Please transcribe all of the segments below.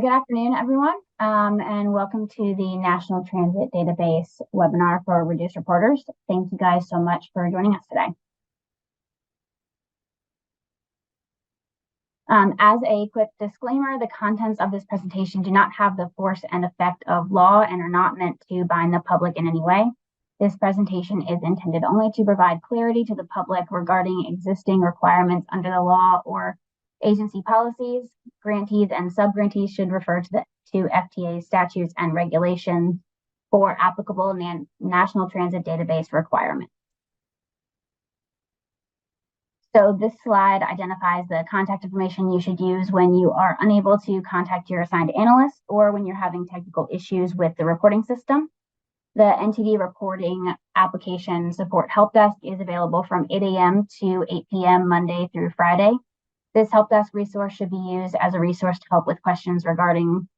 Good afternoon, everyone, and welcome to the National Transit Database webinar for Reduced Reporters. Thank you guys so much for joining us today. As a quick disclaimer, the contents of this presentation do not have the force and effect of law and are not meant to bind the public in any way. This presentation is intended only to provide clarity to the public regarding existing requirements under the law or agency policies. Grantees and subgrantees should refer to FTA statutes and regulations for applicable National Transit Database requirements. So this slide identifies the contact information you should use when you are unable to contact your assigned analyst or when you're having technical issues with the reporting system. The NTD Reporting Application Support Help Desk is available from 8 a.m. to 8 p.m. Monday through Friday. This help desk resource should be used as a resource to help with questions regarding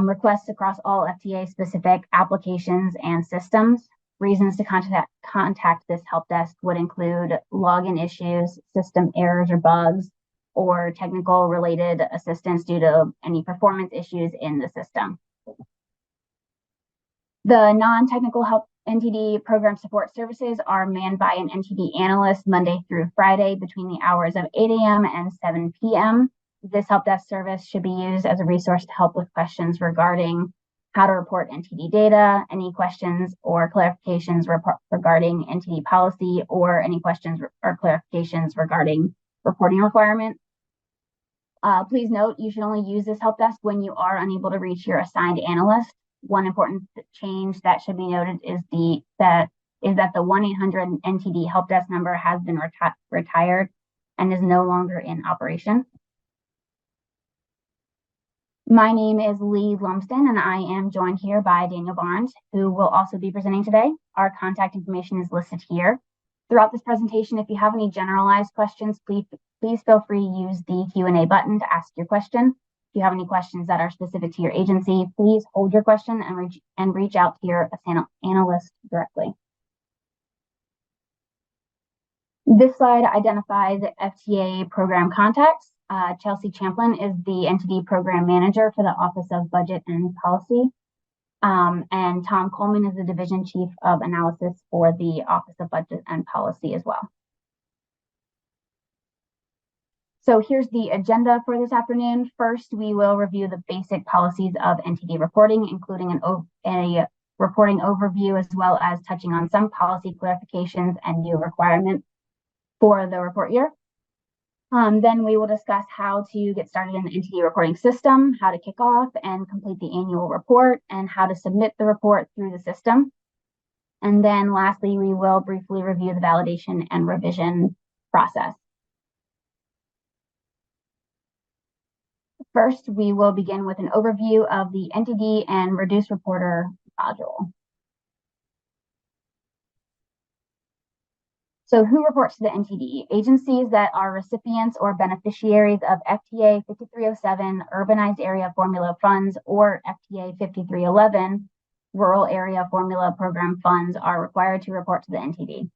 requests across all FTA-specific applications and systems. Reasons to contact this help desk would include login issues, system errors or bugs, or technical related assistance due to any performance issues in the system. The non-technical help NTD program support services are manned by an NTD analyst Monday through Friday between the hours of 8 a.m. and 7 p.m. This help desk service should be used as a resource to help with questions regarding how to report NTD data, any questions or clarifications regarding NTD policy, or any questions or clarifications regarding reporting requirements. Please note, you should only use this help desk when you are unable to reach your assigned analyst. One important change that should be noted is that the 1-800 NTD help desk number has been retired and is no longer in operation. My name is Lee Lumsden, and I am joined here by Daniel Barnes, who will also be presenting today. Our contact information is listed here. Throughout this presentation, if you have any generalized questions, please feel free to use the Q&A button to ask your question. If you have any questions that are specific to your agency, please hold your question and reach out to your analyst directly. This slide identifies FTA program contacts. Chelsea Champlin is the NTD program manager for the Office of Budget and Policy. And Tom Coleman is the division chief of analysis for the Office of Budget and Policy as well. So here's the agenda for this afternoon. First, we will review the basic policies of NTD reporting, including a reporting overview, as well as touching on some policy clarifications and new requirements for the report year. Then we will discuss how to get started in the NTD reporting system, how to kick off and complete the annual report, and how to submit the report through the system. And then lastly, we will briefly review the validation and revision process. First, we will begin with an overview of the NTD and Reduced Reporter module. So who reports to the NTD? Agencies that are recipients or beneficiaries of FTA 5307 Urbanized Area Formula Funds or FTA 5311 Rural Area Formula Program Funds are required to report to the NTD.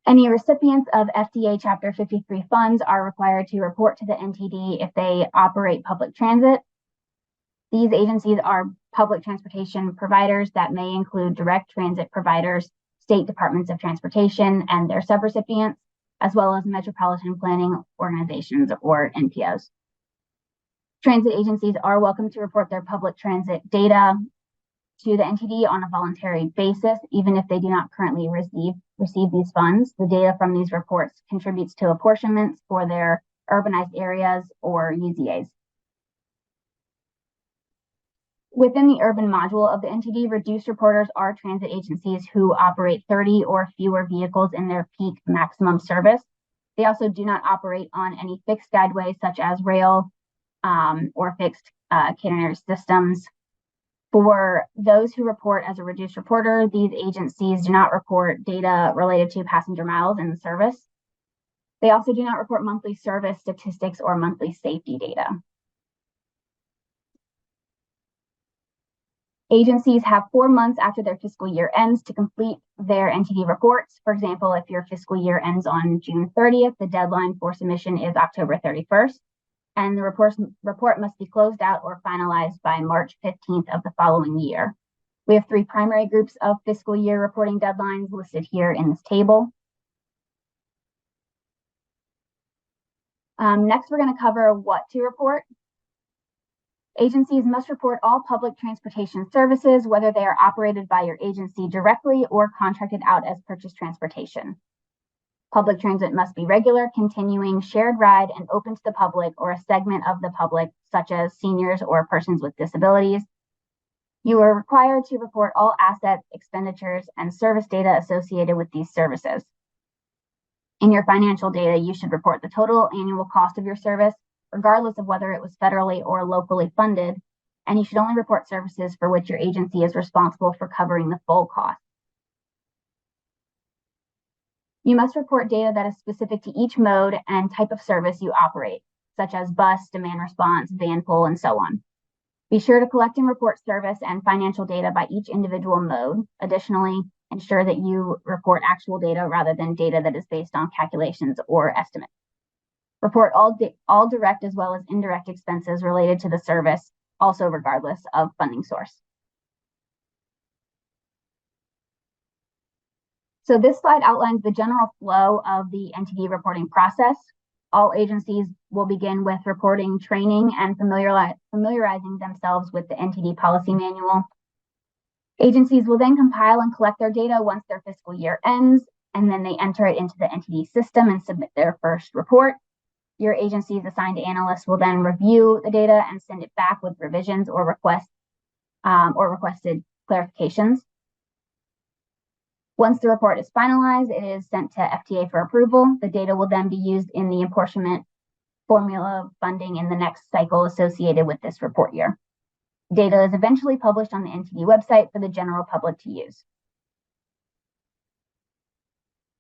Any recipients of FTA Chapter 53 funds are required to report to the NTD if they operate public transit. These agencies are public transportation providers that may include direct transit providers, state departments of transportation and their subrecipients, as well as metropolitan planning organizations or NPOs. Transit agencies are welcome to report their public transit data to the NTD on a voluntary basis, even if they do not currently receive these funds. The data from these reports contributes to apportionments for their urbanized areas or UZAs. Within the urban module of the NTD, reduced reporters are transit agencies who operate 30 or fewer vehicles in their peak maximum service. They also do not operate on any fixed guideways such as rail or fixed catenary systems. For those who report as a reduced reporter, these agencies do not report data related to passenger miles in the service. They also do not report monthly service statistics or monthly safety data. Agencies have 4 months after their fiscal year ends to complete their NTD reports. For example, if your fiscal year ends on June 30th, the deadline for submission is October 31st. and the report must be closed out or finalized by March 15th of the following year. We have 3 primary groups of fiscal year reporting deadlines listed here in this table. Next, we're going to cover what to report. Agencies must report all public transportation services, whether they are operated by your agency directly or contracted out as purchased transportation. Public transit must be regular, continuing, shared ride, and open to the public or a segment of the public, such as seniors or persons with disabilities. You are required to report all assets, expenditures, and service data associated with these services. In your financial data, you should report the total annual cost of your service, regardless of whether it was federally or locally funded, and you should only report services for which your agency is responsible for covering the full cost. You must report data that is specific to each mode and type of service you operate, such as bus, demand response, van pull, and so on. Be sure to collect and report service and financial data by each individual mode. Additionally, ensure that you report actual data rather than data that is based on calculations or estimates. Report all direct as well as indirect expenses related to the service, also regardless of funding source. So this slide outlines the general flow of the NTD reporting process. All agencies will begin with reporting training and familiarizing themselves with the NTD policy manual. Agencies will then compile and collect their data once their fiscal year ends, and then they enter it into the NTD system and submit their first report. Your agency's assigned analysts will then review the data and send it back with revisions or requested clarifications. Once the report is finalized, it is sent to FTA for approval. The data will then be used in the apportionment formula funding in the next cycle associated with this report year. Data is eventually published on the NTD website for the general public to use.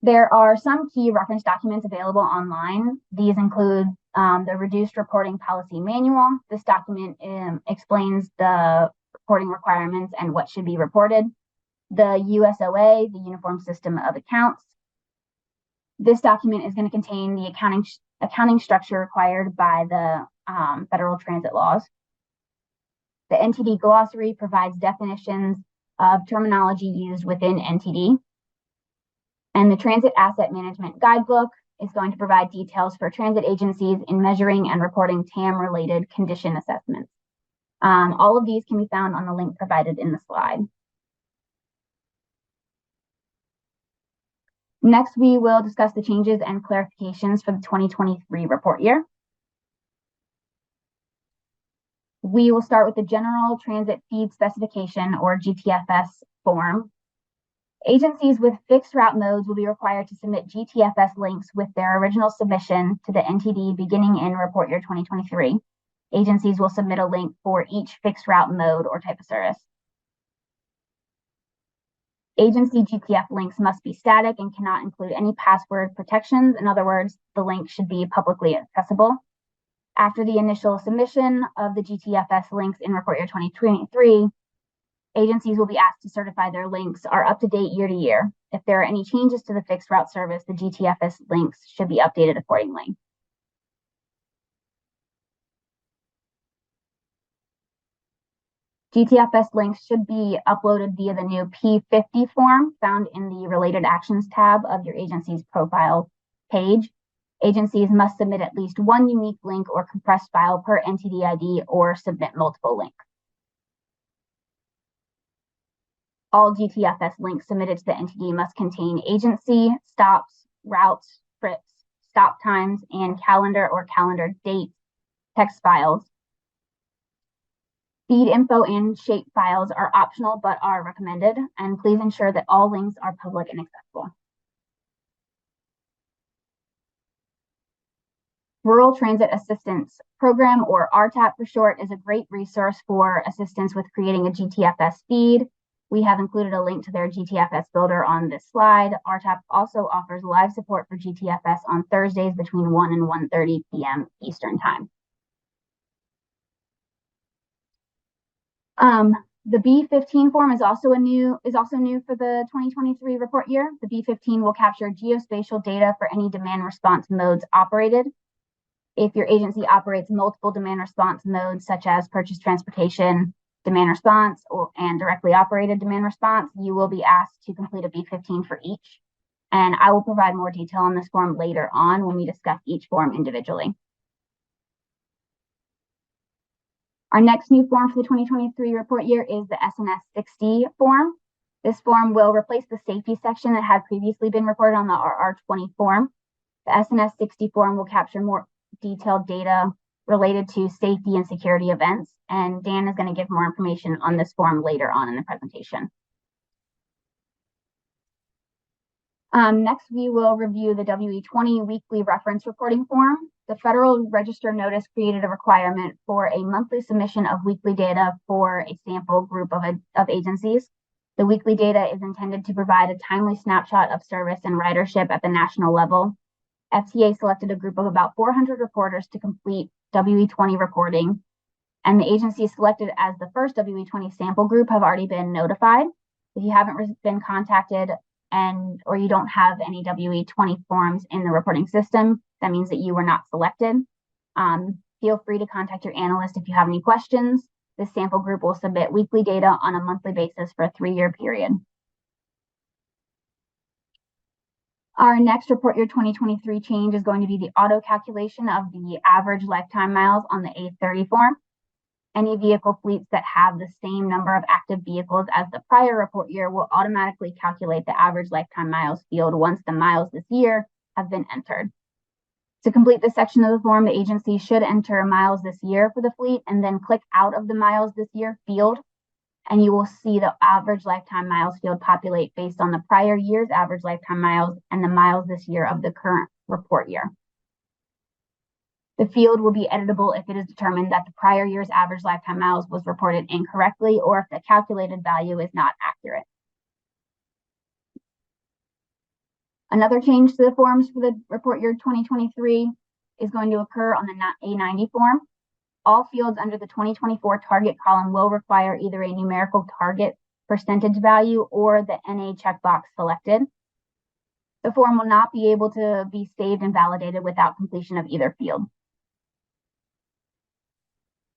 There are some key reference documents available online. These include the Reduced Reporting Policy Manual. This document explains the reporting requirements and what should be reported. The USOA, the Uniform System of Accounts. This document is going to contain the accounting structure required by the federal transit laws. The NTD glossary provides definitions of terminology used within NTD. And the Transit Asset Management Guidebook is going to provide details for transit agencies in measuring and reporting TAM-related condition assessments. All of these can be found on the link provided in the slide. Next, we will discuss the changes and clarifications for the 2023 report year. We will start with the General Transit Feed Specification, or GTFS form. Agencies with fixed route modes will be required to submit GTFS links with their original submission to the NTD beginning in report year 2023. Agencies will submit a link for each fixed route mode or type of service. Agency GTF links must be static and cannot include any password protections. In other words, the link should be publicly accessible. After the initial submission of the GTFS links in report year 2023, agencies will be asked to certify their links are up to date year to year. If there are any changes to the fixed route service, the GTFS links should be updated accordingly. GTFS links should be uploaded via the new P50 form found in the Related Actions tab of your agency's profile page. Agencies must submit at least one unique link or compressed file per NTD ID or submit multiple links. All GTFS links submitted to the NTD must contain agency, stops, routes, trips, stop times, and calendar or calendar date text files. Feed info and shape files are optional but are recommended, and please ensure that all links are public and accessible. Rural Transit Assistance Program, or RTAP for short, is a great resource for assistance with creating a GTFS feed. We have included a link to their GTFS builder on this slide. RTAP also offers live support for GTFS on Thursdays between 1 and 1:30 p.m. Eastern Time. The B15 form is also new for the 2023 report year. The B15 will capture geospatial data for any demand response modes operated. If your agency operates multiple demand response modes, such as purchase transportation demand response and directly operated demand response, you will be asked to complete a B15 for each. And I will provide more detail on this form later on when we discuss each form individually. Our next new form for the 2023 report year is the SNS 60 form. This form will replace the safety section that had previously been reported on the RR20 form. The SNS 60 form will capture more detailed data related to safety and security events, and Dan is going to give more information on this form later on in the presentation. Next, we will review the WE20 weekly reference reporting form. The Federal Register notice created a requirement for a monthly submission of weekly data for a sample group of agencies. The weekly data is intended to provide a timely snapshot of service and ridership at the national level. FTA selected a group of about 400 reporters to complete WE20 reporting, and the agencies selected as the first WE20 sample group have already been notified. If you haven't been contacted or you don't have any WE20 forms in the reporting system, that means that you were not selected. Feel free to contact your analyst if you have any questions. This sample group will submit weekly data on a monthly basis for a 3-year period. Our next report year 2023 change is going to be the auto calculation of the average lifetime miles on the A30 form. Any vehicle fleets that have the same number of active vehicles as the prior report year will automatically calculate the average lifetime miles field once the miles this year have been entered. To complete this section of the form, the agency should enter miles this year for the fleet and then click out of the miles this year field, and you will see the average lifetime miles field populate based on the prior year's average lifetime miles and the miles this year of the current report year. The field will be editable if it is determined that the prior year's average lifetime miles was reported incorrectly or if the calculated value is not accurate. Another change to the forms for the report year 2023 is going to occur on the A90 form. All fields under the 2024 target column will require either a numerical target percentage value or the NA checkbox selected. The form will not be able to be saved and validated without completion of either field.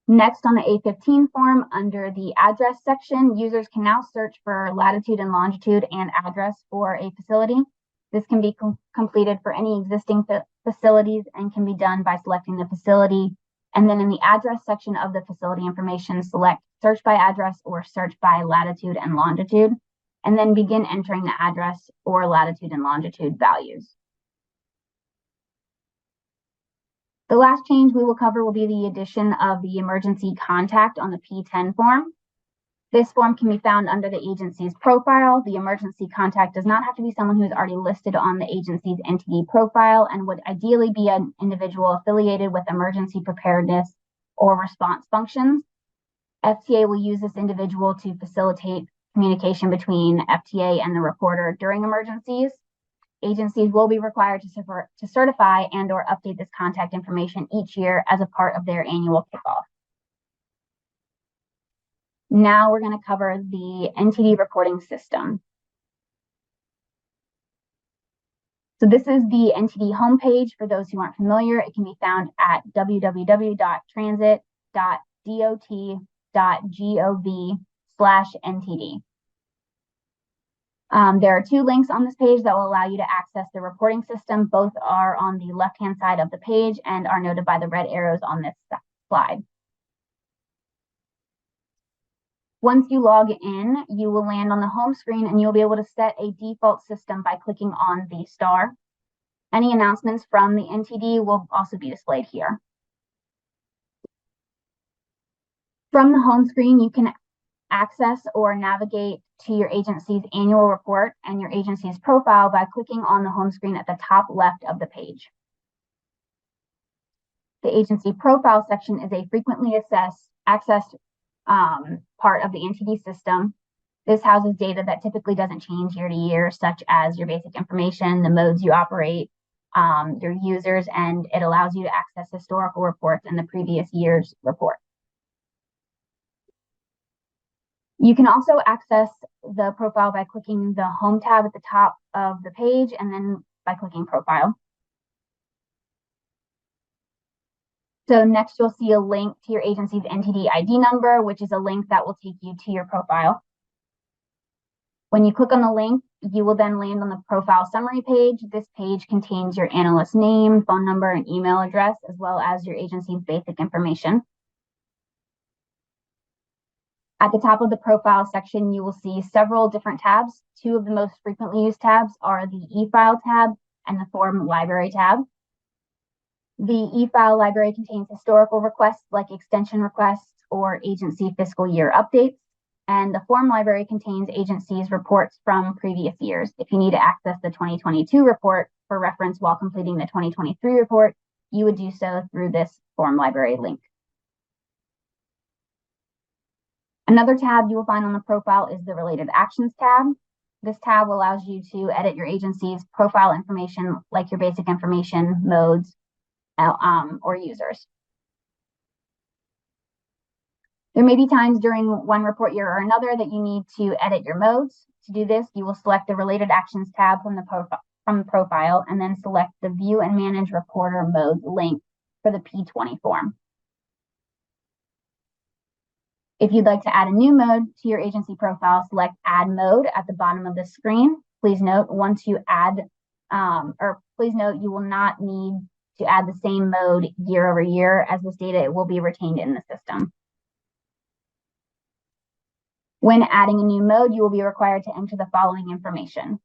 Next, on the A15 form, under the address section, users can now search for latitude and longitude and address for a facility. This can be completed for any existing facilities and can be done by selecting the facility. And then in the address section of the facility information, select search by address or search by latitude and longitude, and then begin entering the address or latitude and longitude values. The last change we will cover will be the addition of the emergency contact on the P10 form. This form can be found under the agency's profile. The emergency contact does not have to be someone who is already listed on the agency's NTD profile and would ideally be an individual affiliated with emergency preparedness or response functions. FTA will use this individual to facilitate communication between FTA and the reporter during emergencies. Agencies will be required to certify and or update this contact information each year as a part of their annual kickoff. Now we're going to cover the NTD reporting system. So this is the NTD homepage. For those who aren't familiar, it can be found at www.transit.dot.gov/NTD. There are 2 links on this page that will allow you to access the reporting system. Both are on the left-hand side of the page and are noted by the red arrows on this slide. Once you log in, you will land on the home screen and you'll be able to set a default system by clicking on the star. Any announcements from the NTD will also be displayed here. From the home screen, you can access or navigate to your agency's annual report and your agency's profile by clicking on the home screen at the top left of the page. The agency profile section is a frequently accessed part of the NTD system. This houses data that typically doesn't change year to year, such as your basic information, the modes you operate, your users, and it allows you to access historical reports and the previous year's report. You can also access the profile by clicking the Home tab at the top of the page and then by clicking Profile. So next you'll see a link to your agency's NTD ID number, which is a link that will take you to your profile. When you click on the link, you will then land on the profile summary page. This page contains your analyst name, phone number, and email address, as well as your agency's basic information. At the top of the profile section, you will see several different tabs. Two of the most frequently used tabs are the e-file tab and the form library tab. The e-file library contains historical requests like extension requests or agency fiscal year updates. And the form library contains agencies' reports from previous years. If you need to access the 2022 report for reference while completing the 2023 report, you would do so through this form library link. Another tab you will find on the profile is the Related Actions tab. This tab allows you to edit your agency's profile information like your basic information, modes, or users. There may be times during one report year or another that you need to edit your modes. To do this, you will select the Related Actions tab from the profile and then select the View and Manage Reporter Modes link for the P20 form. If you'd like to add a new mode to your agency profile, select Add Mode at the bottom of the screen. Please note, once you add, please note you will not need to add the same mode year over year, as this data will be retained in the system. When adding a new mode, you will be required to enter the following information.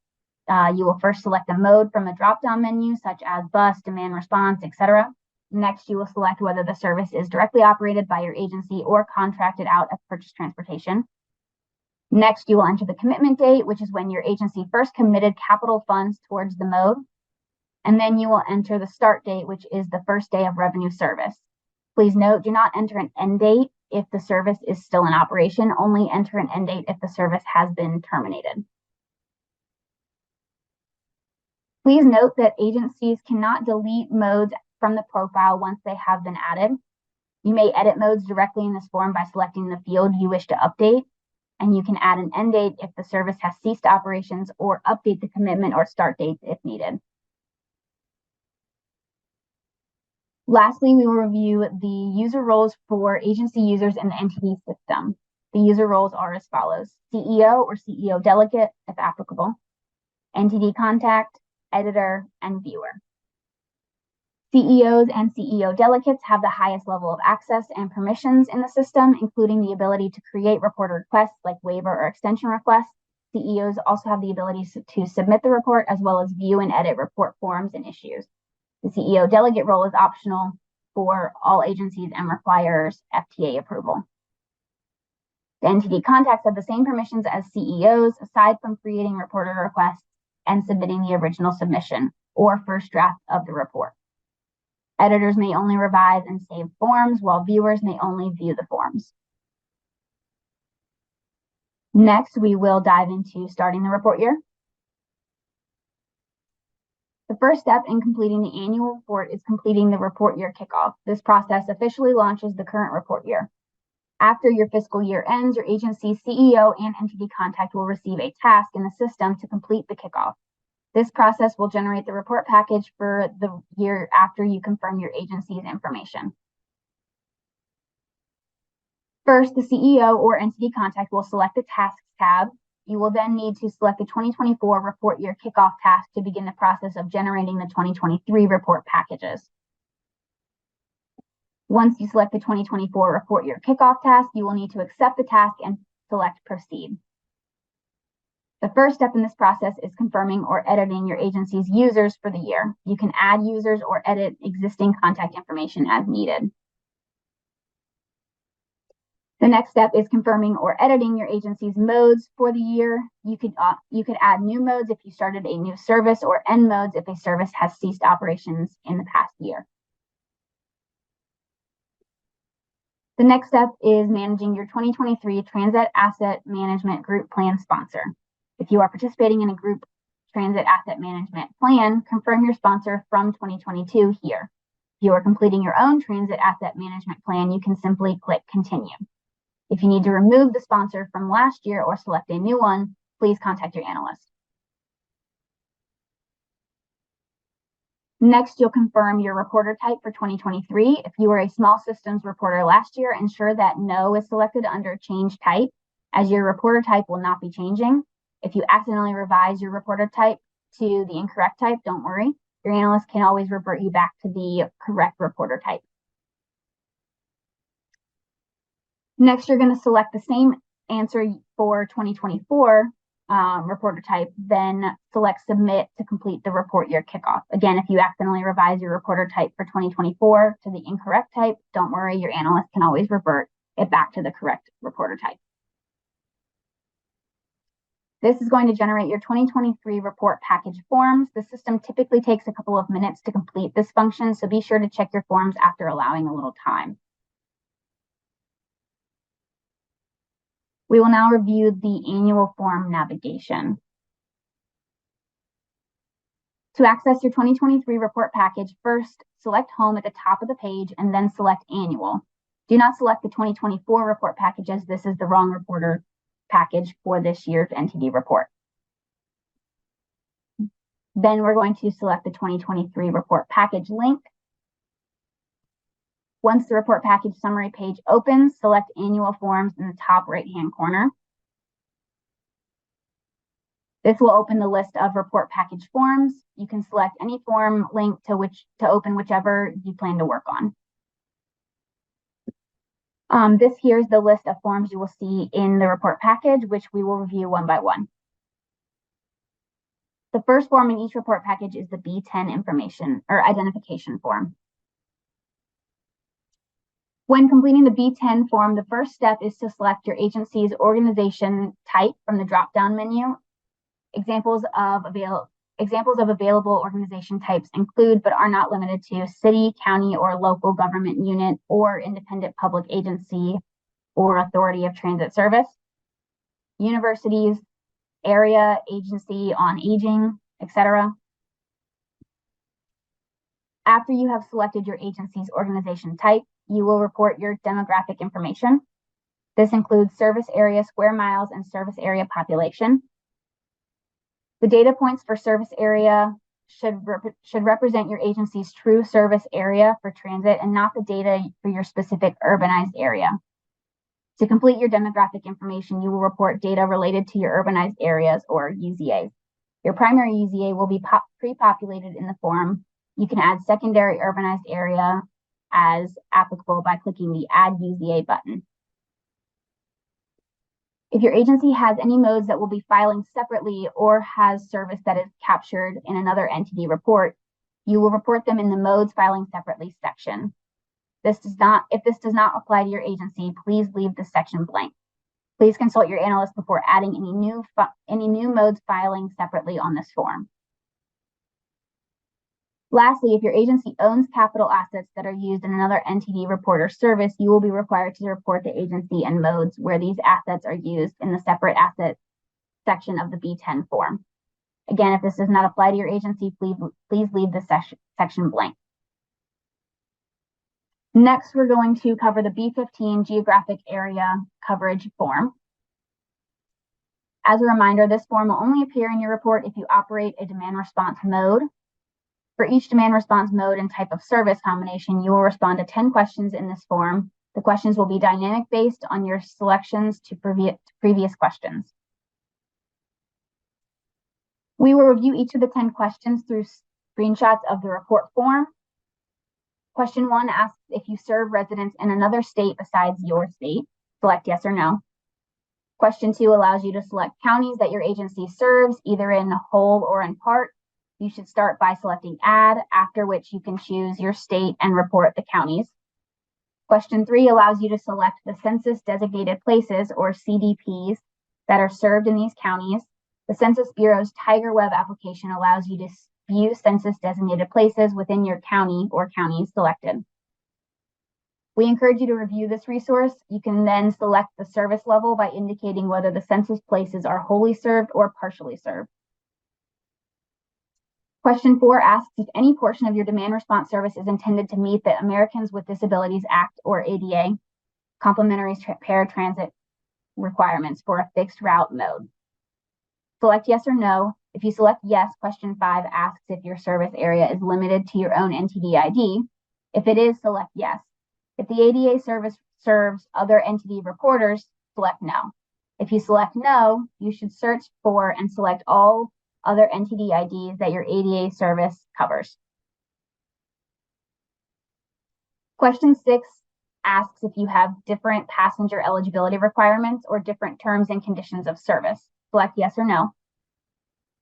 You will first select a mode from a drop-down menu, such as bus, demand response, etc. Next, you will select whether the service is directly operated by your agency or contracted out as purchased transportation. Next, you will enter the commitment date, which is when your agency first committed capital funds towards the mode. And then you will enter the start date, which is the first day of revenue service. Please note, do not enter an end date if the service is still in operation. Only enter an end date if the service has been terminated. Please note that agencies cannot delete modes from the profile once they have been added. You may edit modes directly in this form by selecting the field you wish to update, and you can add an end date if the service has ceased operations or update the commitment or start dates if needed. Lastly, we will review the user roles for agency users in the NTD system. The user roles are as follows: CEO or CEO delegate, if applicable, NTD contact, editor, and viewer. CEOs and CEO delegates have the highest level of access and permissions in the system, including the ability to create report requests like waiver or extension requests. CEOs also have the ability to submit the report as well as view and edit report forms and issues. The CEO delegate role is optional for all agencies and requires FTA approval. The NTD contacts have the same permissions as CEOs, aside from creating reporter requests and submitting the original submission or first draft of the report. Editors may only revise and save forms, while viewers may only view the forms. Next, we will dive into starting the report year. The first step in completing the annual report is completing the report year kickoff. This process officially launches the current report year. After your fiscal year ends, your agency's CEO and NTD contact will receive a task in the system to complete the kickoff. This process will generate the report package for the year after you confirm your agency's information. First, the CEO or NTD contact will select the Tasks tab. You will then need to select the 2024 report year kickoff task to begin the process of generating the 2023 report packages. Once you select the 2024 report year kickoff task, you will need to accept the task and select Proceed. The first step in this process is confirming or editing your agency's users for the year. You can add users or edit existing contact information as needed. The next step is confirming or editing your agency's modes for the year. You could add new modes if you started a new service, or end modes if a service has ceased operations in the past year. The next step is managing your 2023 Transit Asset Management Group Plan sponsor. If you are participating in a group transit asset management plan, confirm your sponsor from 2022 here. If you are completing your own transit asset management plan, you can simply click Continue. If you need to remove the sponsor from last year or select a new one, please contact your analyst. Next, you'll confirm your reporter type for 2023. If you were a small systems reporter last year, ensure that no is selected under change type, as your reporter type will not be changing. If you accidentally revise your reporter type to the incorrect type, don't worry. Your analyst can always revert you back to the correct reporter type. Next, you're going to select the same answer for 2024 reporter type, then select submit to complete the report year kickoff. Again, if you accidentally revise your reporter type for 2024 to the incorrect type, don't worry, your analyst can always revert it back to the correct reporter type. This is going to generate your 2023 report package forms. The system typically takes a couple of minutes to complete this function, so be sure to check your forms after allowing a little time. We will now review the annual form navigation. To access your 2023 report package, first select Home at the top of the page and then select Annual. Do not select the 2024 report package, as this is the wrong reporter package for this year's NTD report. Then we're going to select the 2023 report package link. Once the report package summary page opens, select Annual Forms in the top right-hand corner. This will open the list of report package forms. You can select any form link to open whichever you plan to work on. This here is the list of forms you will see in the report package, which we will review one by one. The first form in each report package is the B10 information or identification form. When completing the B10 form, the first step is to select your agency's organization type from the drop-down menu. Examples of available organization types include, but are not limited to, city, county, or local government unit, or independent public agency or authority of transit service, universities, area, agency on aging, etc. After you have selected your agency's organization type, you will report your demographic information. This includes service area, square miles, and service area population. The data points for service area should represent your agency's true service area for transit and not the data for your specific urbanized area. To complete your demographic information, you will report data related to your urbanized areas, or UZAs. Your primary UZA will be pre-populated in the form. You can add secondary urbanized area as applicable by clicking the Add UZA button. If your agency has any modes that will be filing separately or has service that is captured in another NTD report, you will report them in the Modes Filing Separately section. If this does not apply to your agency, please leave this section blank. Please consult your analyst before adding any new modes filing separately on this form. Lastly, if your agency owns capital assets that are used in another NTD report or service, you will be required to report the agency and modes where these assets are used in the separate asset section of the B10 form. Again, if this does not apply to your agency, please leave this section blank. Next, we're going to cover the B15 geographic area coverage form. As a reminder, this form will only appear in your report if you operate a demand response mode. For each demand response mode and type of service combination, you will respond to 10 questions in this form. The questions will be dynamic based on your selections to previous questions. We will review each of the 10 questions through screenshots of the report form. Question 1 asks if you serve residents in another state besides your state. Select yes or no. Question 2 allows you to select counties that your agency serves, either in whole or in part. You should start by selecting Add, after which you can choose your state and report the counties. Question 3 allows you to select the Census Designated Places, or CDPs, that are served in these counties. The Census Bureau's Tiger Web application allows you to view census designated places within your county or counties selected. We encourage you to review this resource. You can then select the service level by indicating whether the census places are wholly served or partially served. Question 4 asks if any portion of your demand response service is intended to meet the Americans with Disabilities Act, or ADA, complementary paratransit requirements for a fixed route mode. Select yes or no. If you select yes, question 5 asks if your service area is limited to your own NTD ID. If it is, select yes. If the ADA service serves other NTD reporters, select no. If you select no, you should search for and select all other NTD IDs that your ADA service covers. Question 6 asks if you have different passenger eligibility requirements or different terms and conditions of service. Select yes or no.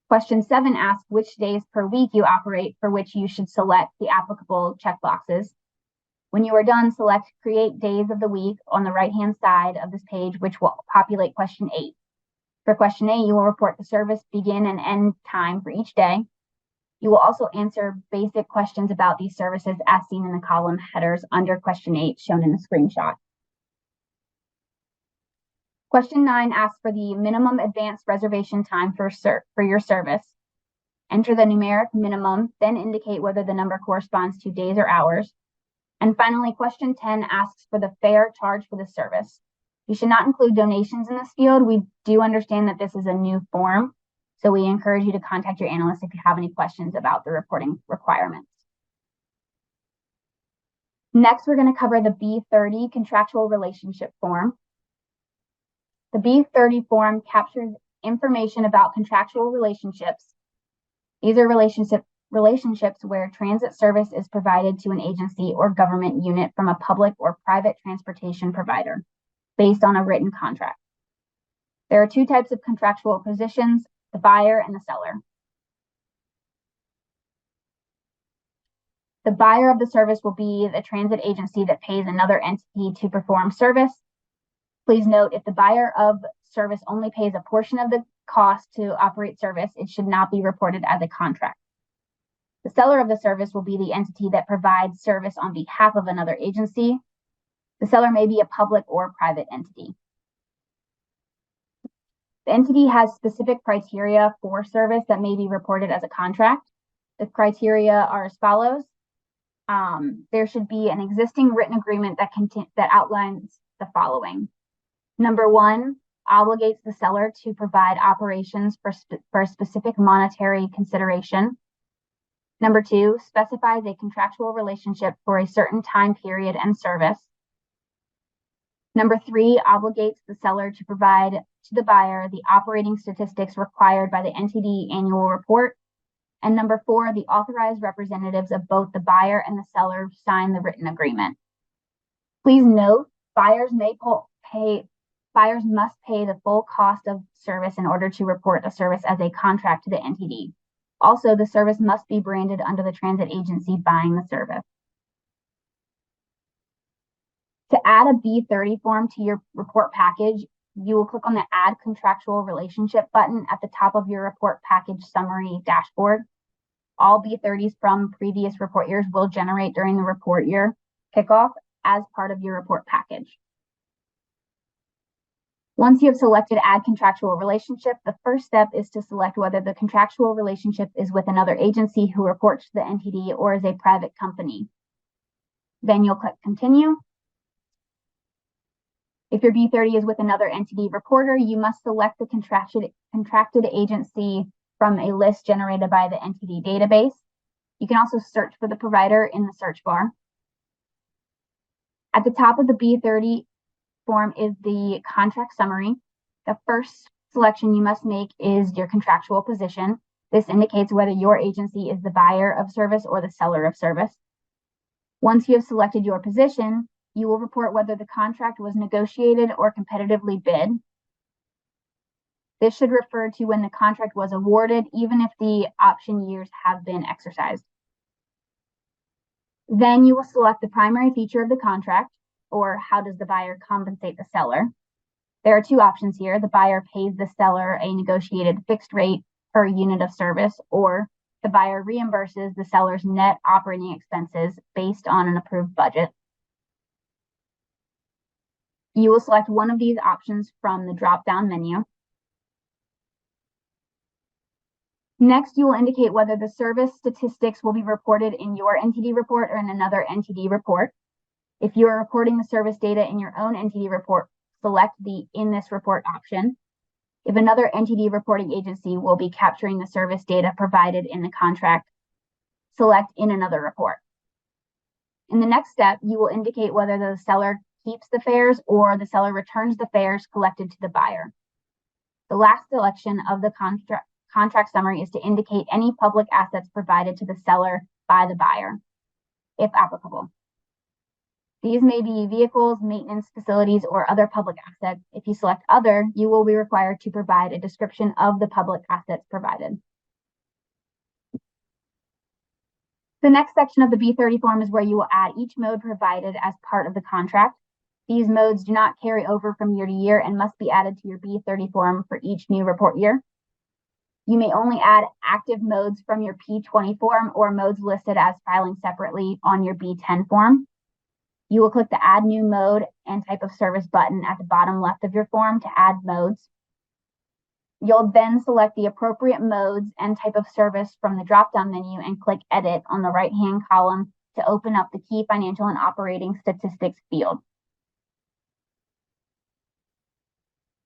Question 7 asks which days per week you operate, for which you should select the applicable checkboxes. When you are done, select Create Days of the Week on the right-hand side of this page, which will populate question 8. For question 8, you will report the service begin and end time for each day. You will also answer basic questions about these services as seen in the column headers under question 8 shown in the screenshot. Question 9 asks for the minimum advance reservation time for your service. Enter the numeric minimum, then indicate whether the number corresponds to days or hours. And finally, question 10 asks for the fare charged for the service. You should not include donations in this field. We do understand that this is a new form, so we encourage you to contact your analyst if you have any questions about the reporting requirements. Next, we're going to cover the B30 contractual relationship form. The B30 form captures information about contractual relationships. These are relationships where transit service is provided to an agency or government unit from a public or private transportation provider based on a written contract. There are 2 types of contractual positions, the buyer and the seller. The buyer of the service will be the transit agency that pays another entity to perform service. Please note, if the buyer of service only pays a portion of the cost to operate service, it should not be reported as a contract. The seller of the service will be the entity that provides service on behalf of another agency. The seller may be a public or private entity. The entity has specific criteria for service that may be reported as a contract. The criteria are as follows. There should be an existing written agreement that outlines the following. Number 1, obligates the seller to provide operations for a specific monetary consideration. Number 2, specifies a contractual relationship for a certain time period and service. Number 3, obligates the seller to provide to the buyer the operating statistics required by the NTD annual report. And number 4, the authorized representatives of both the buyer and the seller sign the written agreement. Please note, buyers must pay the full cost of service in order to report the service as a contract to the NTD. Also, the service must be branded under the transit agency buying the service. To add a B30 form to your report package, you will click on the Add Contractual Relationship button at the top of your report package summary dashboard. All B30s from previous report years will generate during the report year kickoff as part of your report package. Once you have selected Add Contractual Relationship, the first step is to select whether the contractual relationship is with another agency who reports to the NTD or is a private company. Then you'll click Continue. If your B30 is with another NTD reporter, you must select the contracted agency from a list generated by the NTD database. You can also search for the provider in the search bar. At the top of the B30 form is the contract summary. The first selection you must make is your contractual position. This indicates whether your agency is the buyer of service or the seller of service. Once you have selected your position, you will report whether the contract was negotiated or competitively bid. This should refer to when the contract was awarded, even if the option years have been exercised. Then you will select the primary feature of the contract, or how does the buyer compensate the seller. There are 2 options here. The buyer pays the seller a negotiated fixed rate per unit of service, or the buyer reimburses the seller's net operating expenses based on an approved budget. You will select one of these options from the drop-down menu. Next, you will indicate whether the service statistics will be reported in your NTD report or in another NTD report. If you are reporting the service data in your own NTD report, select the In This Report option. if another NTD reporting agency will be capturing the service data provided in the contract, select in another report. In the next step, you will indicate whether the seller keeps the fares or the seller returns the fares collected to the buyer. The last selection of the contract summary is to indicate any public assets provided to the seller by the buyer, if applicable. These may be vehicles, maintenance facilities, or other public assets. If you select other, you will be required to provide a description of the public assets provided. The next section of the B30 form is where you will add each mode provided as part of the contract. These modes do not carry over from year to year and must be added to your B30 form for each new report year. You may only add active modes from your P20 form or modes listed as filing separately on your B10 form. You will click the Add New Mode and Type of Service button at the bottom left of your form to add modes. You'll then select the appropriate modes and type of service from the drop-down menu and click Edit on the right-hand column to open up the Key Financial and Operating Statistics field.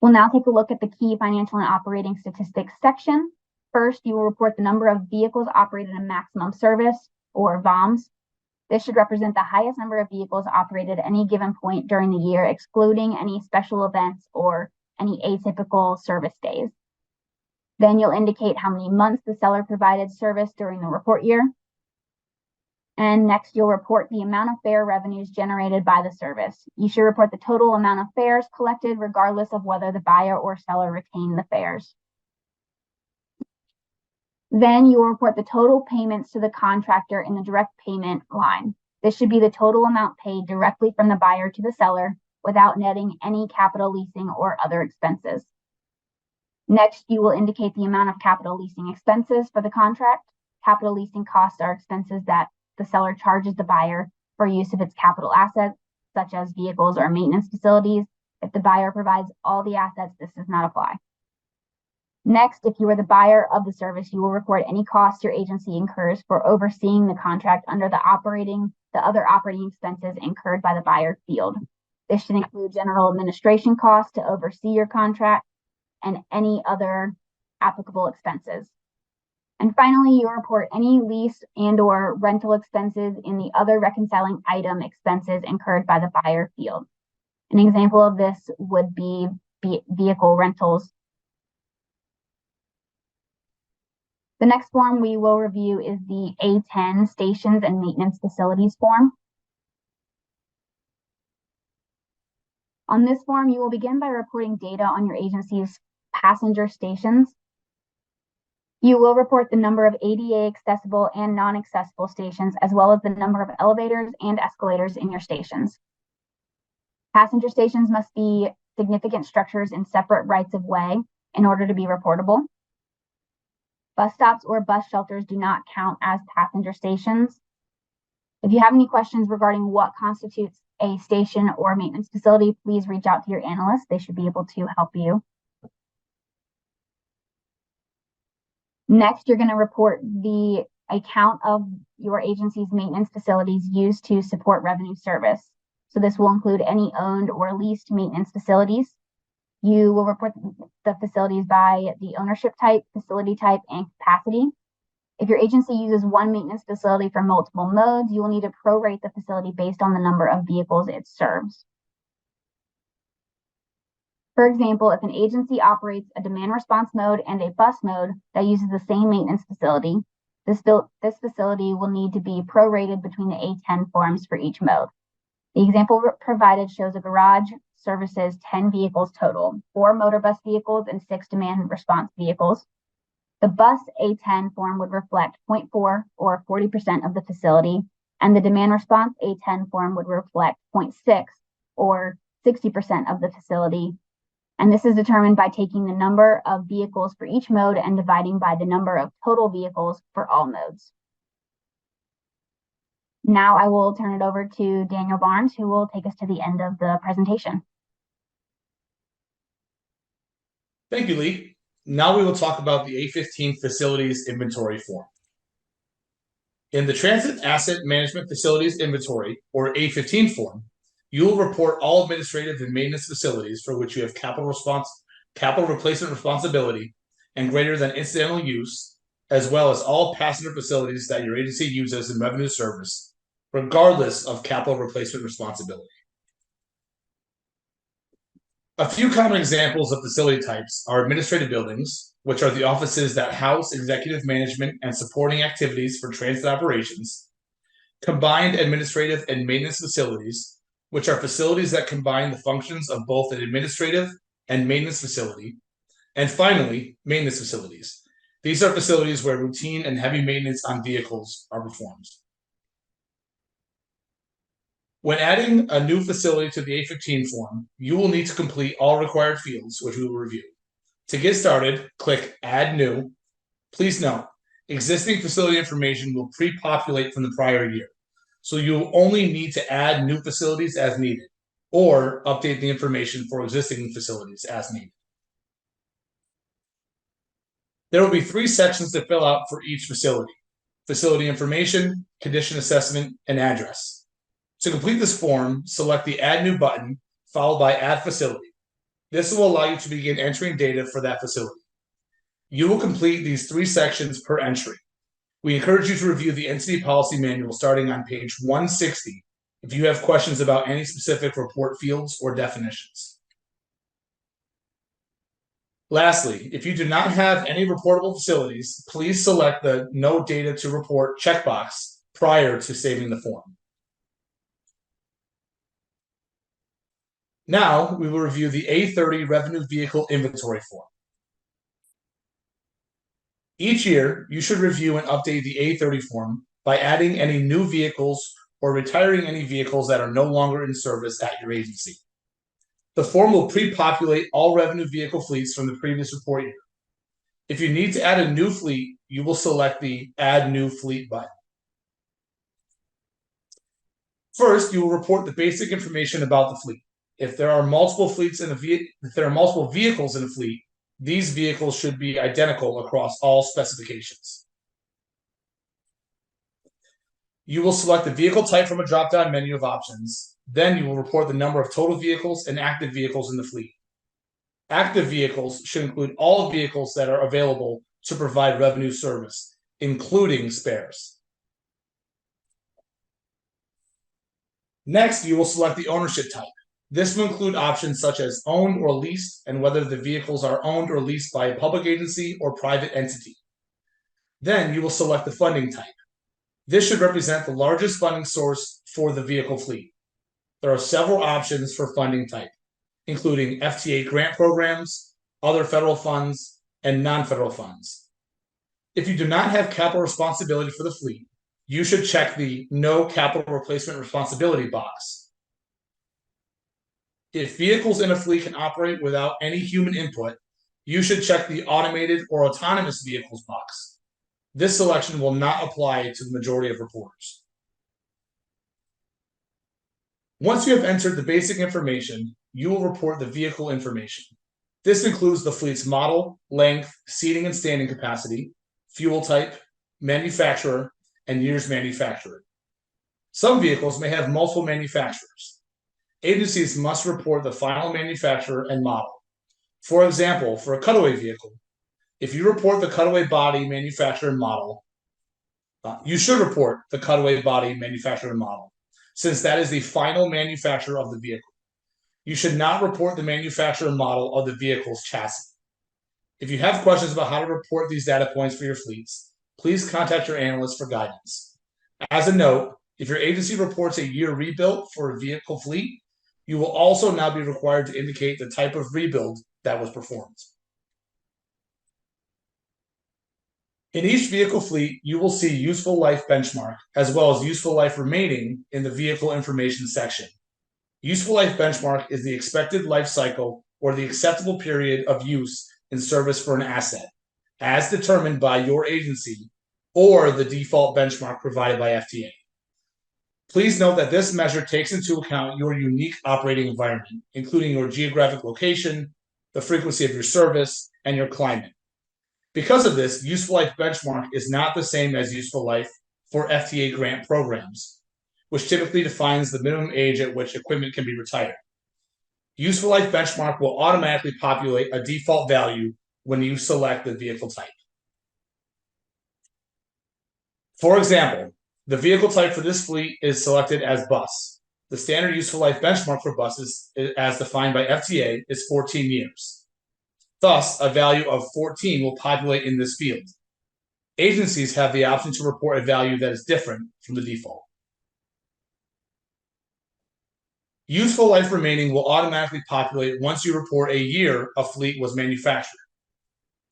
We'll now take a look at the Key Financial and Operating Statistics section. First, you will report the number of vehicles operated in maximum service, or VOMs. This should represent the highest number of vehicles operated at any given point during the year, excluding any special events or any atypical service days. Then you'll indicate how many months the seller provided service during the report year. And next, you'll report the amount of fare revenues generated by the service. You should report the total amount of fares collected, regardless of whether the buyer or seller retained the fares. Then you will report the total payments to the contractor in the direct payment line. This should be the total amount paid directly from the buyer to the seller without netting any capital leasing or other expenses. Next, you will indicate the amount of capital leasing expenses for the contract. Capital leasing costs are expenses that the seller charges the buyer for use of its capital assets, such as vehicles or maintenance facilities. If the buyer provides all the assets, this does not apply. Next, if you are the buyer of the service, you will report any costs your agency incurs for overseeing the contract under the other operating expenses incurred by the buyer field. This should include general administration costs to oversee your contract and any other applicable expenses. And finally, you report any lease and/or rental expenses in the other reconciling item expenses incurred by the buyer field. An example of this would be vehicle rentals. The next form we will review is the A10 Stations and Maintenance Facilities form. On this form, you will begin by reporting data on your agency's passenger stations. You will report the number of ADA accessible and non-accessible stations, as well as the number of elevators and escalators in your stations. Passenger stations must be significant structures in separate rights of way in order to be reportable. Bus stops or bus shelters do not count as passenger stations. If you have any questions regarding what constitutes a station or maintenance facility, please reach out to your analyst. They should be able to help you. Next, you're going to report the account of your agency's maintenance facilities used to support revenue service. So this will include any owned or leased maintenance facilities. You will report the facilities by the ownership type, facility type, and capacity. If your agency uses one maintenance facility for multiple modes, you will need to prorate the facility based on the number of vehicles it serves. For example, if an agency operates a demand response mode and a bus mode that uses the same maintenance facility, this facility will need to be prorated between the A10 forms for each mode. The example provided shows a garage services 10 vehicles total, 4 motor bus vehicles and 6 demand response vehicles. The bus A10 form would reflect 0.4 or 40% of the facility, and the demand response A10 form would reflect 0.6 or 60% of the facility. And this is determined by taking the number of vehicles for each mode and dividing by the number of total vehicles for all modes. Now I will turn it over to Daniel Barnes, who will take us to the end of the presentation. Thank you, Lee. Now we will talk about the A15 Facilities Inventory form. In the Transit Asset Management Facilities Inventory, or A15 form, you will report all administrative and maintenance facilities for which you have capital capital replacement responsibility, and greater than incidental use, as well as all passenger facilities that your agency uses in revenue service, regardless of capital replacement responsibility. A few common examples of facility types are administrative buildings, which are the offices that house executive management and supporting activities for transit operations, combined administrative and maintenance facilities, which are facilities that combine the functions of both an administrative and maintenance facility, and finally, maintenance facilities. These are facilities where routine and heavy maintenance on vehicles are performed. When adding a new facility to the A15 form, you will need to complete all required fields, which we will review. To get started, click Add New. Please note, existing facility information will pre-populate from the prior year, so you will only need to add new facilities as needed, or update the information for existing facilities as needed. There will be 3 sections to fill out for each facility: facility information, condition assessment, and address. To complete this form, select the Add New button, followed by Add Facility. This will allow you to begin entering data for that facility. You will complete these 3 sections per entry. We encourage you to review the NTD policy manual starting on page 160 if you have questions about any specific report fields or definitions. Lastly, if you do not have any reportable facilities, please select the No Data to Report checkbox prior to saving the form. Now, we will review the A30 Revenue Vehicle Inventory Form. Each year, you should review and update the A30 form by adding any new vehicles or retiring any vehicles that are no longer in service at your agency. The form will pre-populate all revenue vehicle fleets from the previous report year. If you need to add a new fleet, you will select the Add New Fleet button. First, you will report the basic information about the fleet. If there are multiple vehicles in a fleet, these vehicles should be identical across all specifications. You will select the vehicle type from a drop-down menu of options. Then you will report the number of total vehicles and active vehicles in the fleet. Active vehicles should include all vehicles that are available to provide revenue service, including spares. Next, you will select the ownership type. This will include options such as owned or leased, and whether the vehicles are owned or leased by a public agency or private entity. Then you will select the funding type. This should represent the largest funding source for the vehicle fleet. There are several options for funding type, including FTA grant programs, other federal funds, and non-federal funds. If you do not have capital responsibility for the fleet, you should check the No Capital Replacement Responsibility box. If vehicles in a fleet can operate without any human input, you should check the Automated or Autonomous Vehicles box. This selection will not apply to the majority of reporters. Once you have entered the basic information, you will report the vehicle information. This includes the fleet's model, length, seating and standing capacity, fuel type, manufacturer, and years manufactured. Some vehicles may have multiple manufacturers. Agencies must report the final manufacturer and model. For example, for a cutaway vehicle, if you report the cutaway body manufacturer and model, you should report the cutaway body manufacturer and model, since that is the final manufacturer of the vehicle. You should not report the manufacturer and model of the vehicle's chassis. If you have questions about how to report these data points for your fleets, please contact your analyst for guidance. As a note, if your agency reports a year rebuilt for a vehicle fleet, you will also now be required to indicate the type of rebuild that was performed. In each vehicle fleet, you will see useful life benchmark, as well as useful life remaining in the vehicle information section. Useful life benchmark is the expected life cycle or the acceptable period of use in service for an asset, as determined by your agency or the default benchmark provided by FTA. Please note that this measure takes into account your unique operating environment, including your geographic location, the frequency of your service, and your climate. Because of this, useful life benchmark is not the same as useful life for FTA grant programs, which typically defines the minimum age at which equipment can be retired. Useful life benchmark will automatically populate a default value when you select the vehicle type. For example, the vehicle type for this fleet is selected as bus. The standard useful life benchmark for buses, as defined by FTA, is 14 years. Thus, a value of 14 will populate in this field. Agencies have the option to report a value that is different from the default. Useful life remaining will automatically populate once you report a year a fleet was manufactured.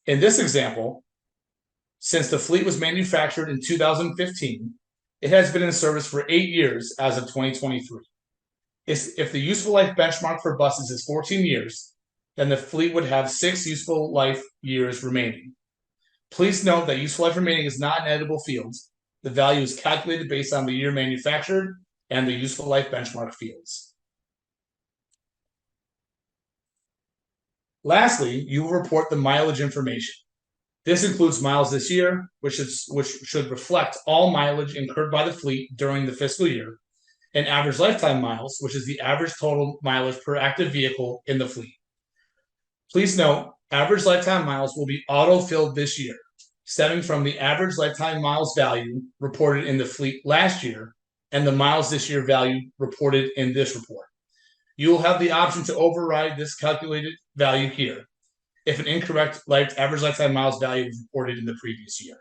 In this example, since the fleet was manufactured in 2015, it has been in service for 8 years as of 2023. If the useful life benchmark for buses is 14 years, then the fleet would have 6 useful life years remaining. Please note that useful life remaining is not an editable field. The value is calculated based on the year manufactured and the useful life benchmark fields. Lastly, you will report the mileage information. This includes miles this year, which should reflect all mileage incurred by the fleet during the fiscal year, and average lifetime miles, which is the average total mileage per active vehicle in the fleet. Please note, average lifetime miles will be auto-filled this year, stemming from the average lifetime miles value reported in the fleet last year and the miles this year value reported in this report. You will have the option to override this calculated value here if an incorrect average lifetime miles value was reported in the previous year.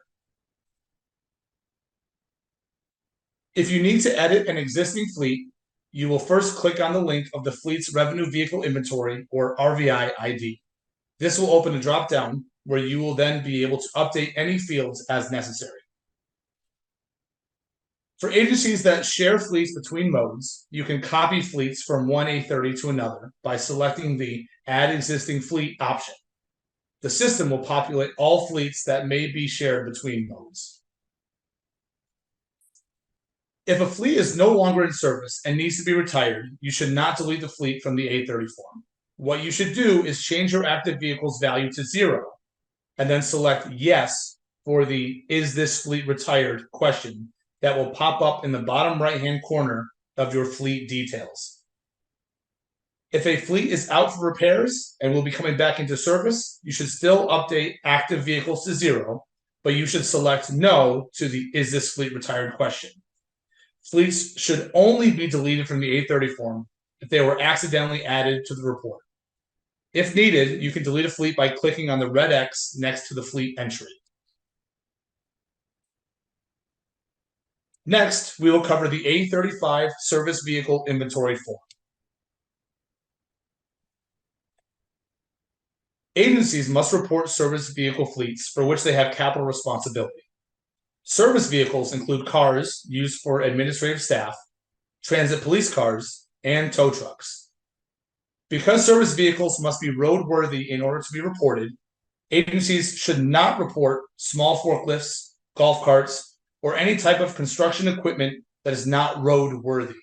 If you need to edit an existing fleet, you will first click on the link of the fleet's revenue vehicle inventory, or RVI ID. This will open a drop-down where you will then be able to update any fields as necessary. For agencies that share fleets between modes, you can copy fleets from one A30 to another by selecting the Add Existing Fleet option. The system will populate all fleets that may be shared between modes. If a fleet is no longer in service and needs to be retired, you should not delete the fleet from the A30 form. What you should do is change your active vehicle's value to 0, and then select yes for the "Is this fleet retired?" question that will pop up in the bottom right-hand corner of your fleet details. If a fleet is out for repairs and will be coming back into service, you should still update active vehicles to 0, but you should select no to the "Is this fleet retired?" question. Fleets should only be deleted from the A30 form if they were accidentally added to the report. If needed, you can delete a fleet by clicking on the red X next to the fleet entry. Next, we will cover the A35 service vehicle inventory form. Agencies must report service vehicle fleets for which they have capital responsibility. Service vehicles include cars used for administrative staff, transit police cars, and tow trucks. Because service vehicles must be roadworthy in order to be reported, agencies should not report small forklifts, golf carts, or any type of construction equipment that is not roadworthy.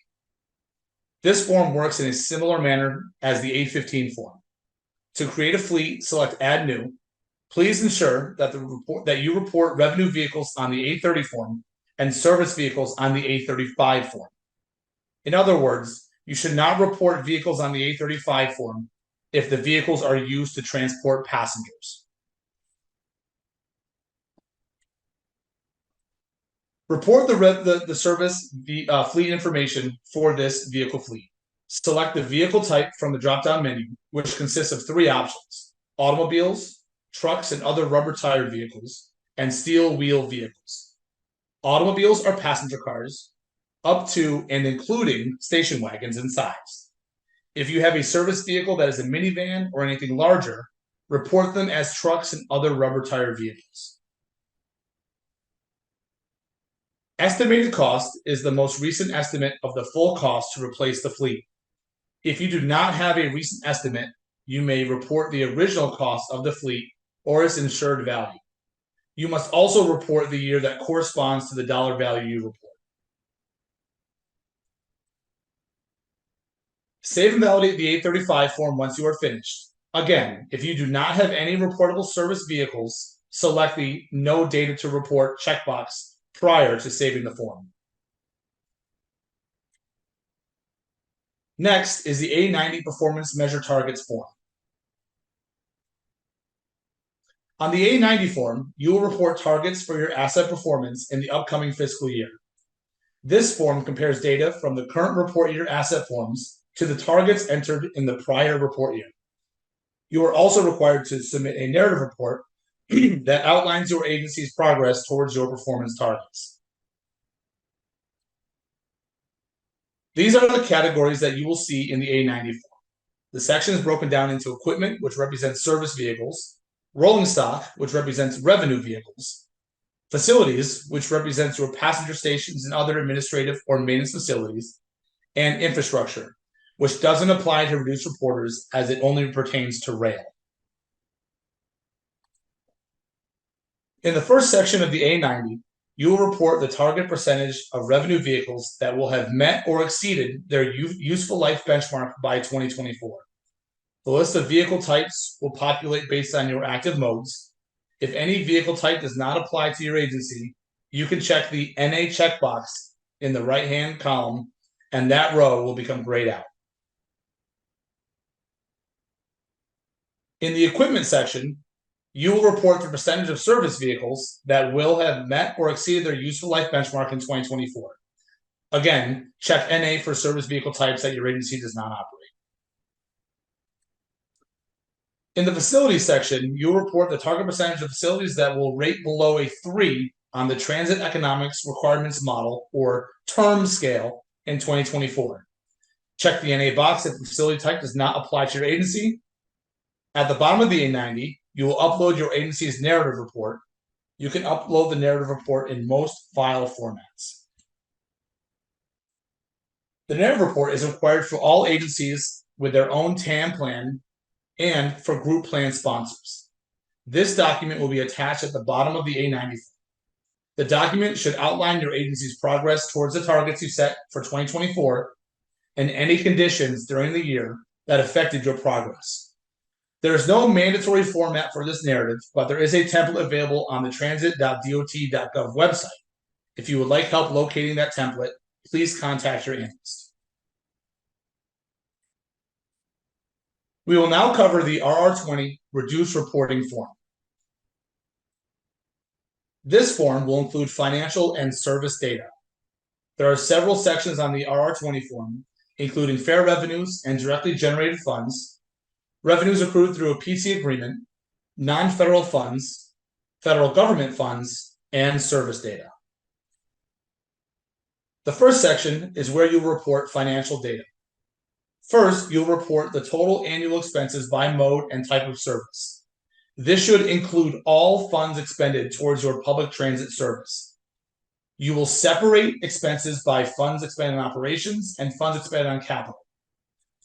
This form works in a similar manner as the A15 form. To create a fleet, select Add New. Please ensure that you report revenue vehicles on the A30 form and service vehicles on the A35 form. In other words, you should not report vehicles on the A35 form if the vehicles are used to transport passengers. Report the service fleet information for this vehicle fleet. Select the vehicle type from the drop-down menu, which consists of 3 options: automobiles, trucks and other rubber-tired vehicles, and steel wheel vehicles. Automobiles are passenger cars, up to and including station wagons in size. If you have a service vehicle that is a minivan or anything larger, report them as trucks and other rubber-tired vehicles. Estimated cost is the most recent estimate of the full cost to replace the fleet. If you do not have a recent estimate, you may report the original cost of the fleet or its insured value. You must also report the year that corresponds to the dollar value you report. Save and validate the A35 form once you are finished. Again, if you do not have any reportable service vehicles, select the No Data to Report checkbox prior to saving the form. Next is the A90 Performance Measure Targets form. On the A90 form, you will report targets for your asset performance in the upcoming fiscal year. This form compares data from the current report year asset forms to the targets entered in the prior report year. You are also required to submit a narrative report that outlines your agency's progress towards your performance targets. These are the categories that you will see in the A90 form. The section is broken down into equipment, which represents service vehicles, rolling stock, which represents revenue vehicles, facilities, which represents your passenger stations and other administrative or maintenance facilities, and infrastructure, which doesn't apply to reduced reporters as it only pertains to rail. In the first section of the A90, you will report the target percentage of revenue vehicles that will have met or exceeded their useful life benchmark by 2024. The list of vehicle types will populate based on your active modes. If any vehicle type does not apply to your agency, you can check the NA checkbox in the right-hand column, and that row will become grayed out. In the equipment section, you will report the percentage of service vehicles that will have met or exceeded their useful life benchmark in 2024. Again, check NA for service vehicle types that your agency does not operate. In the facilities section, you'll report the target percentage of facilities that will rate below a 3 on the Transit Economics Requirements Model, or TERM scale, in 2024. Check the NA box if the facility type does not apply to your agency. At the bottom of the A90, you will upload your agency's narrative report. You can upload the narrative report in most file formats. The narrative report is required for all agencies with their own TAM plan and for group plan sponsors. This document will be attached at the bottom of the A90. The document should outline your agency's progress towards the targets you set for 2024 and any conditions during the year that affected your progress. There is no mandatory format for this narrative, but there is a template available on the transit.dot.gov website. If you would like help locating that template, please contact your analyst. We will now cover the RR20 Reduced Reporting Form. This form will include financial and service data. There are several sections on the RR20 form, including fair revenues and directly generated funds, revenues accrued through a PC agreement, non-federal funds, federal government funds, and service data. The first section is where you'll report financial data. First, you'll report the total annual expenses by mode and type of service. This should include all funds expended towards your public transit service. You will separate expenses by funds expended on operations and funds expended on capital.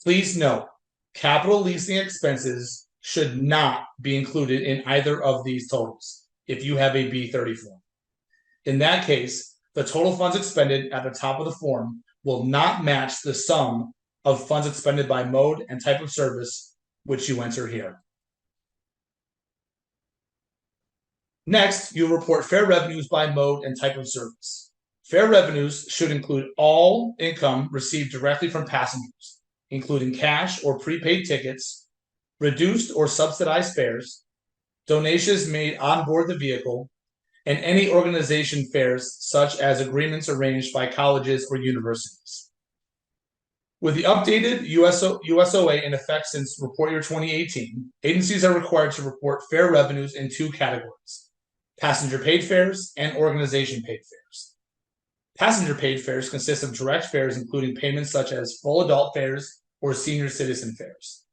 Please note, capital leasing expenses should not be included in either of these totals if you have a B30 form. In that case, the total funds expended at the top of the form will not match the sum of funds expended by mode and type of service, which you enter here. Next, you'll report fair revenues by mode and type of service. Fair revenues should include all income received directly from passengers, including cash or prepaid tickets, reduced or subsidized fares, donations made on board the vehicle, and any organization fares such as agreements arranged by colleges or universities. With the updated USOA in effect since report year 2018, agencies are required to report fair revenues in two categories: passenger paid fares and organization paid fares. Passenger paid fares consist of direct fares including payments such as full adult fares or senior citizen fares.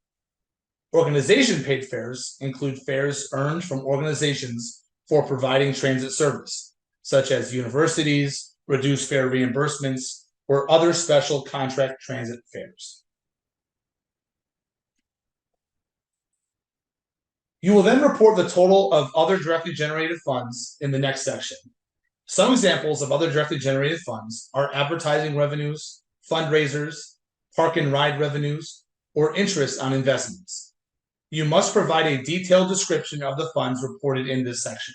Organization paid fares include fares earned from organizations for providing transit service, such as universities, reduced fare reimbursements, or other special contract transit fares. You will then report the total of other directly generated funds in the next section. Some examples of other directly generated funds are advertising revenues, fundraisers, park and ride revenues, or interest on investments. You must provide a detailed description of the funds reported in this section.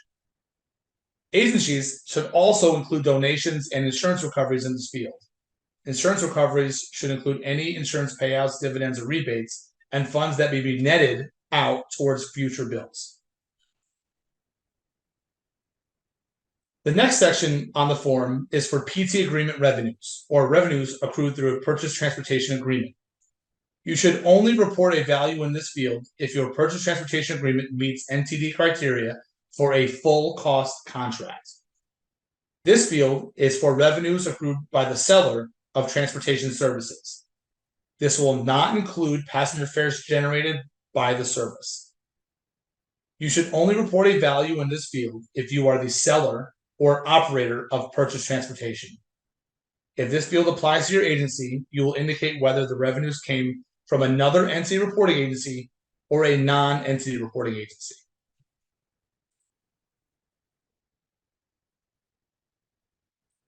Agencies should also include donations and insurance recoveries in this field. Insurance recoveries should include any insurance payouts, dividends, or rebates, and funds that may be netted out towards future bills. The next section on the form is for PT agreement revenues, or revenues accrued through a purchase transportation agreement. You should only report a value in this field if your purchase transportation agreement meets NTD criteria for a full cost contract. This field is for revenues accrued by the seller of transportation services. This will not include passenger fares generated by the service. You should only report a value in this field if you are the seller or operator of purchase transportation. If this field applies to your agency, you will indicate whether the revenues came from another entity reporting agency or a non-entity reporting agency.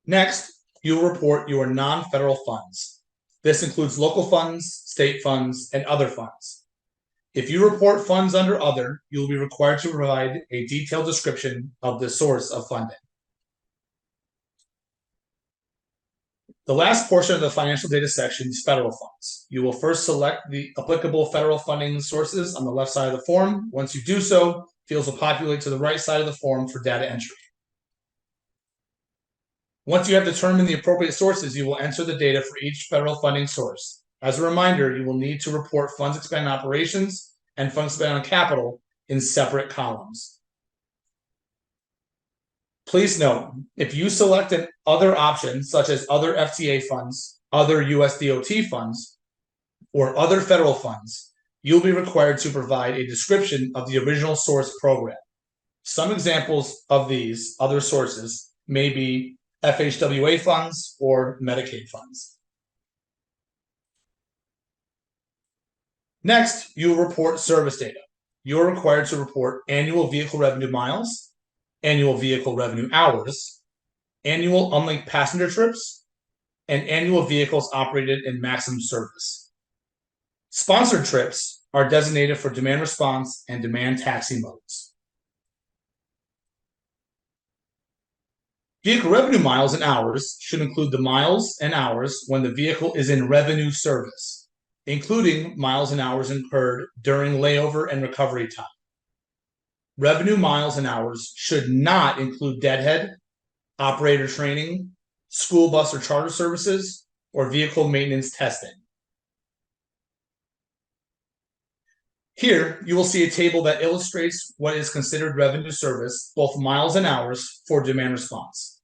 Next, you will report your non-federal funds. This includes local funds, state funds, and other funds. If you report funds under other, you will be required to provide a detailed description of the source of funding. The last portion of the financial data section is federal funds. You will first select the applicable federal funding sources on the left side of the form. Once you do so, fields will populate to the right side of the form for data entry. Once you have determined the appropriate sources, you will enter the data for each federal funding source. As a reminder, you will need to report funds expended on operations and funds spent on capital in separate columns. Please note, if you select an other option, such as other FTA funds, other US DOT funds, or other federal funds, you'll be required to provide a description of the original source program. Some examples of these other sources may be FHWA funds or Medicaid funds. Next, you will report service data. You are required to report annual vehicle revenue miles, annual vehicle revenue hours, annual unlinked passenger trips, and annual vehicles operated in maximum service. Sponsored trips are designated for demand response and demand taxi modes. Vehicle revenue miles and hours should include the miles and hours when the vehicle is in revenue service, including miles and hours incurred during layover and recovery time. Revenue miles and hours should not include deadhead, operator training, school bus or charter services, or vehicle maintenance testing. Here, you will see a table that illustrates what is considered revenue service, both miles and hours, for demand response.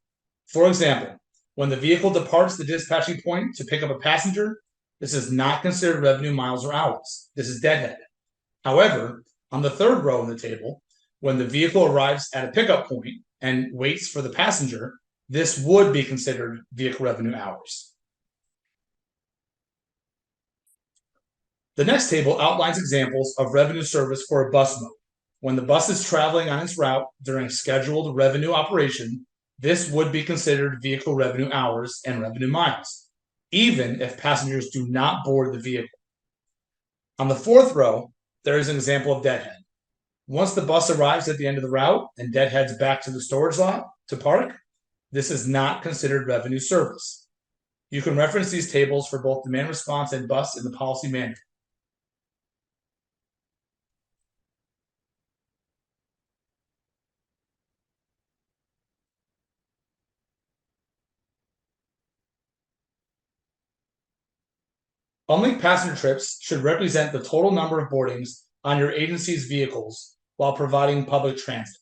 For example, when the vehicle departs the dispatching point to pick up a passenger, this is not considered revenue miles or hours. This is deadhead. However, on the third row in the table, when the vehicle arrives at a pickup point and waits for the passenger, this would be considered vehicle revenue hours. The next table outlines examples of revenue service for a bus mode. When the bus is traveling on its route during scheduled revenue operation, this would be considered vehicle revenue hours and revenue miles, even if passengers do not board the vehicle. On the fourth row, there is an example of deadhead. Once the bus arrives at the end of the route and deadheads back to the storage lot to park, this is not considered revenue service. You can reference these tables for both demand response and bus in the policy manual. Unlinked passenger trips should represent the total number of boardings on your agency's vehicles while providing public transit.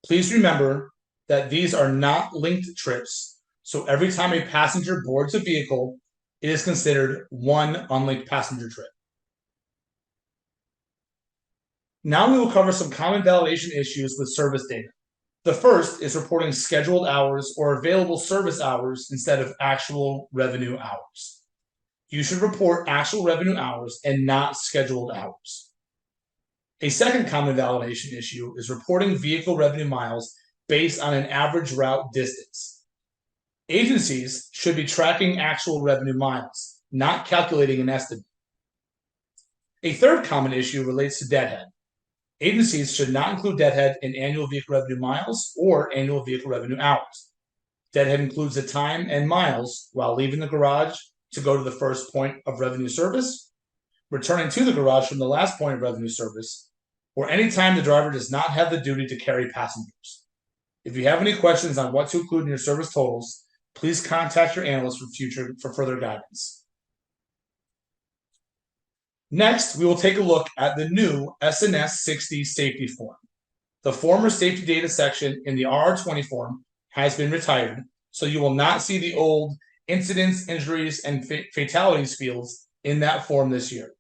Please remember that these are not linked trips, so every time a passenger boards a vehicle, it is considered one unlinked passenger trip. Now we will cover some common validation issues with service data. The first is reporting scheduled hours or available service hours instead of actual revenue hours. You should report actual revenue hours and not scheduled hours. A second common validation issue is reporting vehicle revenue miles based on an average route distance. Agencies should be tracking actual revenue miles, not calculating an estimate. A third common issue relates to deadhead. Agencies should not include deadhead in annual vehicle revenue miles or annual vehicle revenue hours. Deadhead includes the time and miles while leaving the garage to go to the first point of revenue service, returning to the garage from the last point of revenue service, or any time the driver does not have the duty to carry passengers. If you have any questions on what to include in your service totals, please contact your analyst for further guidance. Next, we will take a look at the new SNS 60 safety form. The former safety data section in the RR20 form has been retired, so you will not see the old incidents, injuries, and fatalities fields in that form this year.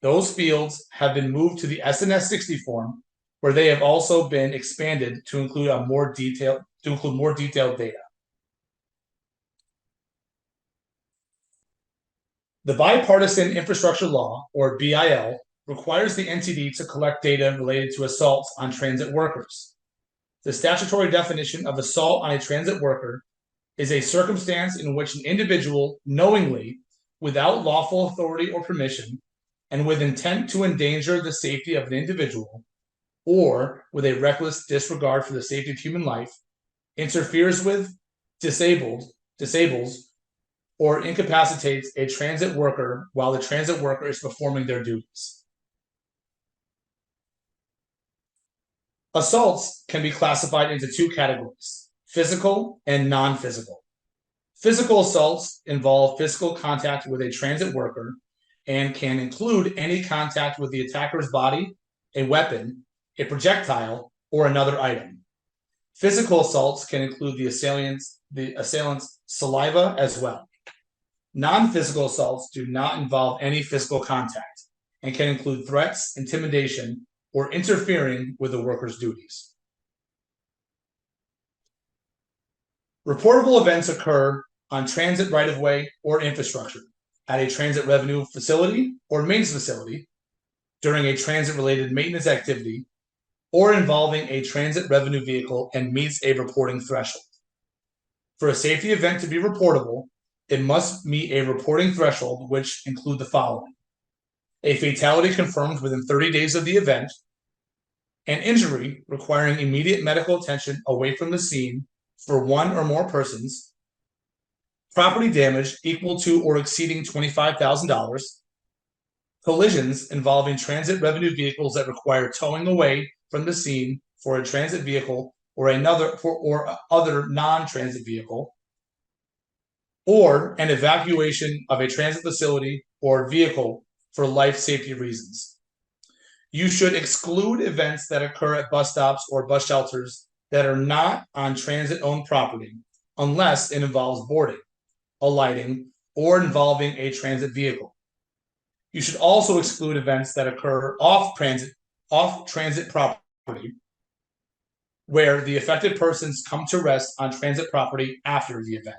Those fields have been moved to the SNS 60 form, where they have also been expanded to include more detailed data. The Bipartisan Infrastructure Law, or BIL, requires the NTD to collect data related to assaults on transit workers. The statutory definition of assault on a transit worker is a circumstance in which an individual knowingly, without lawful authority or permission, and with intent to endanger the safety of an individual, or with a reckless disregard for the safety of human life, interferes with, disables, or incapacitates a transit worker while the transit worker is performing their duties. Assaults can be classified into two categories: physical and non-physical. Physical assaults involve physical contact with a transit worker and can include any contact with the attacker's body, a weapon, a projectile, or another item. Physical assaults can include the assailant's saliva as well. Non-physical assaults do not involve any physical contact and can include threats, intimidation, or interfering with the worker's duties. Reportable events occur on transit right-of-way or infrastructure, at a transit revenue facility or maintenance facility, during a transit-related maintenance activity, or involving a transit revenue vehicle and meets a reporting threshold. For a safety event to be reportable, it must meet a reporting threshold, which include the following: a fatality confirmed within 30 days of the event, an injury requiring immediate medical attention away from the scene for one or more persons, property damage equal to or exceeding $25,000, collisions involving transit revenue vehicles that require towing away from the scene for a transit vehicle or other non-transit vehicle, or an evacuation of a transit facility or vehicle for life safety reasons. You should exclude events that occur at bus stops or bus shelters that are not on transit-owned property unless it involves boarding, alighting, or involving a transit vehicle. You should also exclude events that occur off transit property where the affected persons come to rest on transit property after the event.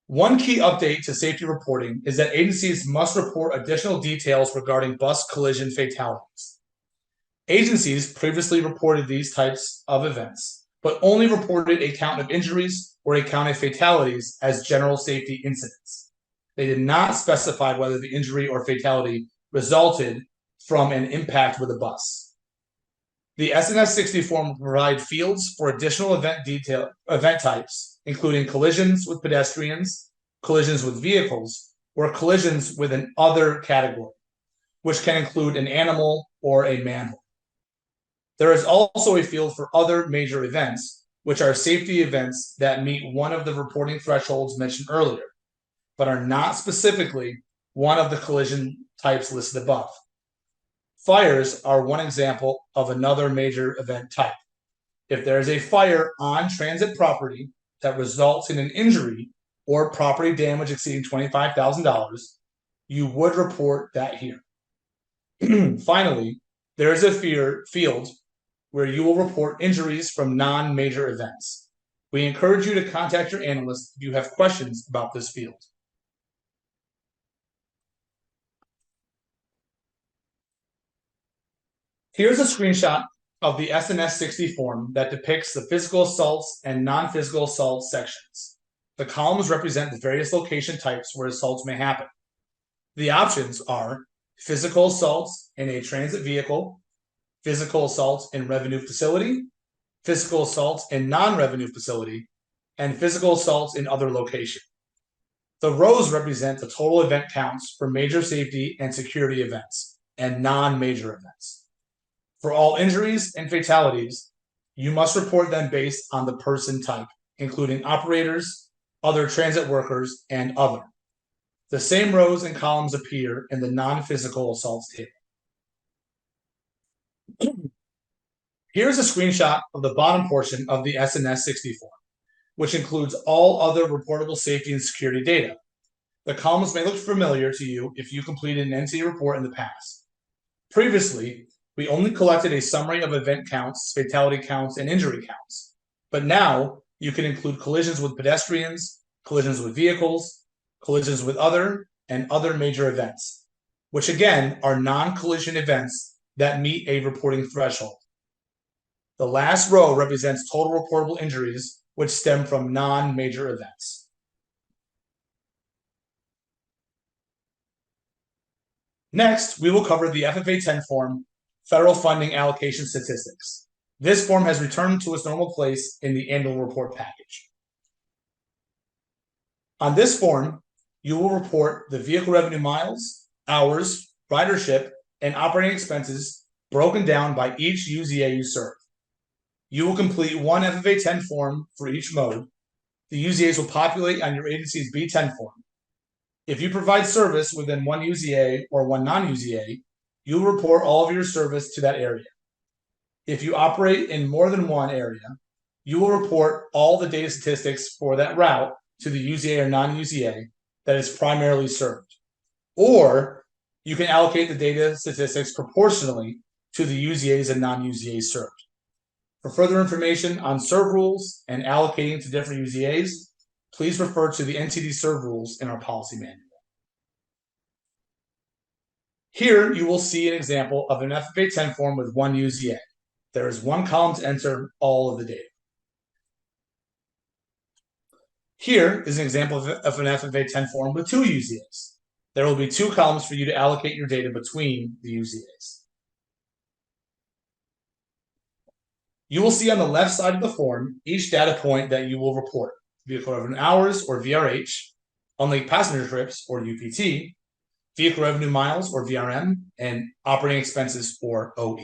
One key update to safety reporting is that agencies must report additional details regarding bus collision fatalities. Agencies previously reported these types of events, but only reported a count of injuries or a count of fatalities as general safety incidents. They did not specify whether the injury or fatality resulted from an impact with a bus. The SNS 60 form will provide fields for additional event types, including collisions with pedestrians, collisions with vehicles, or collisions with an other category, which can include an animal or a manhole. There is also a field for other major events, which are safety events that meet one of the reporting thresholds mentioned earlier, but are not specifically one of the collision types listed above. Fires are one example of another major event type. If there is a fire on transit property that results in an injury or property damage exceeding $25,000, you would report that here. Finally, there is a field where you will report injuries from non-major events. We encourage you to contact your analyst if you have questions about this field. Here's a screenshot of the SNS 60 form that depicts the physical assaults and non-physical assault sections. The columns represent the various location types where assaults may happen. The options are physical assaults in a transit vehicle, physical assaults in revenue facility, physical assaults in non-revenue facility, and physical assaults in other location. The rows represent the total event counts for major safety and security events and non-major events. For all injuries and fatalities, you must report them based on the person type, including operators, other transit workers, and other. The same rows and columns appear in the non-physical assaults table. Here's a screenshot of the bottom portion of the SNS 60 form, which includes all other reportable safety and security data. The columns may look familiar to you if you completed an NTD report in the past. Previously, we only collected a summary of event counts, fatality counts, and injury counts. But now you can include collisions with pedestrians, collisions with vehicles, collisions with other, and other major events, which again are non-collision events that meet a reporting threshold. The last row represents total reportable injuries, which stem from non-major events. Next, we will cover the FFA 10 form, Federal Funding Allocation Statistics. This form has returned to its normal place in the annual report package. On this form, you will report the vehicle revenue miles, hours, ridership, and operating expenses broken down by each UZA you serve. You will complete one FFA 10 form for each mode. The UZAs will populate on your agency's B10 form. If you provide service within one UZA or one non-UZA, you will report all of your service to that area. If you operate in more than one area, you will report all the data statistics for that route to the UZA or non-UZA that is primarily served. Or you can allocate the data statistics proportionally to the UZAs and non-UZAs served. For further information on serve rules and allocating to different UZAs, please refer to the NTD serve rules in our policy manual. Here you will see an example of an FFA 10 form with one UZA. There is one column to enter all of the data. Here is an example of an FFA 10 form with two UZAs. There will be two columns for you to allocate your data between the UZAs. You will see on the left side of the form each data point that you will report: vehicle revenue hours, or VRH, unlink passenger trips, or UPT, vehicle revenue miles, or VRM, and operating expenses, or OE.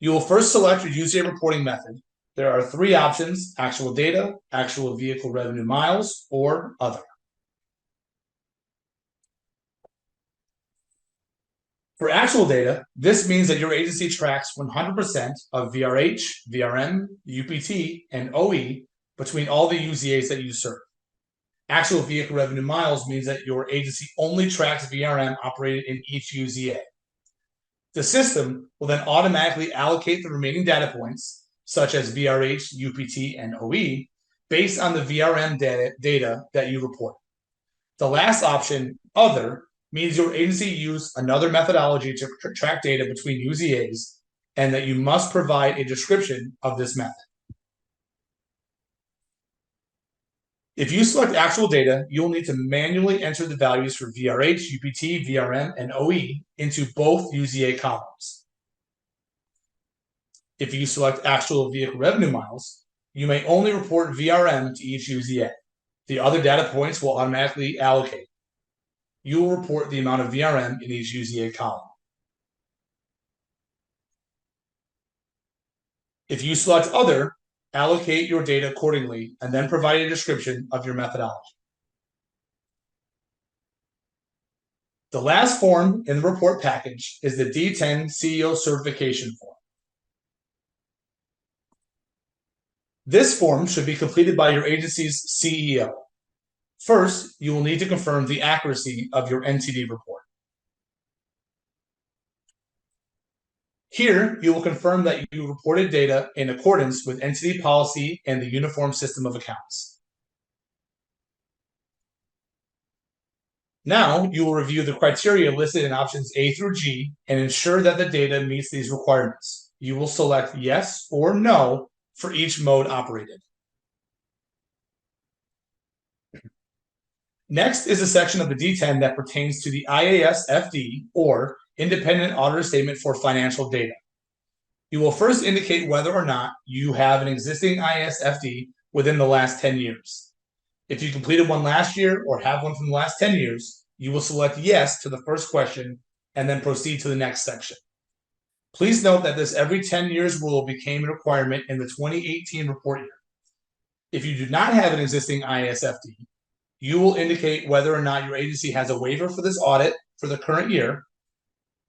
You will first select your UZA reporting method. There are three options: actual data, actual vehicle revenue miles, or other. For actual data, this means that your agency tracks 100% of VRH, VRM, UPT, and OE between all the UZAs that you serve. Actual vehicle revenue miles means that your agency only tracks VRM operated in each UZA. The system will then automatically allocate the remaining data points, such as VRH, UPT, and OE, based on the VRM data that you report. The last option, other, means your agency used another methodology to track data between UZAs, and that you must provide a description of this method. If you select actual data, you will need to manually enter the values for VRH, UPT, VRM, and OE into both UZA columns. If you select actual vehicle revenue miles, you may only report VRM to each UZA. The other data points will automatically allocate. You will report the amount of VRM in each UZA column. If you select other, allocate your data accordingly and then provide a description of your methodology. The last form in the report package is the D10 CEO certification form. This form should be completed by your agency's CEO. First, you will need to confirm the accuracy of your NTD report. Here, you will confirm that you reported data in accordance with NTD policy and the Uniform System of Accounts. Now, you will review the criteria listed in options A through G and ensure that the data meets these requirements. You will select yes or no for each mode operated. Next is a section of the D10 that pertains to the IAS-FD, or Independent Auditor Statement for Financial Data. You will first indicate whether or not you have an existing ISFD within the last 10 years. If you completed one last year or have one from the last 10 years, you will select yes to the first question and then proceed to the next section. Please note that this every 10 years rule became a requirement in the 2018 report year. If you do not have an existing ISFD, you will indicate whether or not your agency has a waiver for this audit for the current year.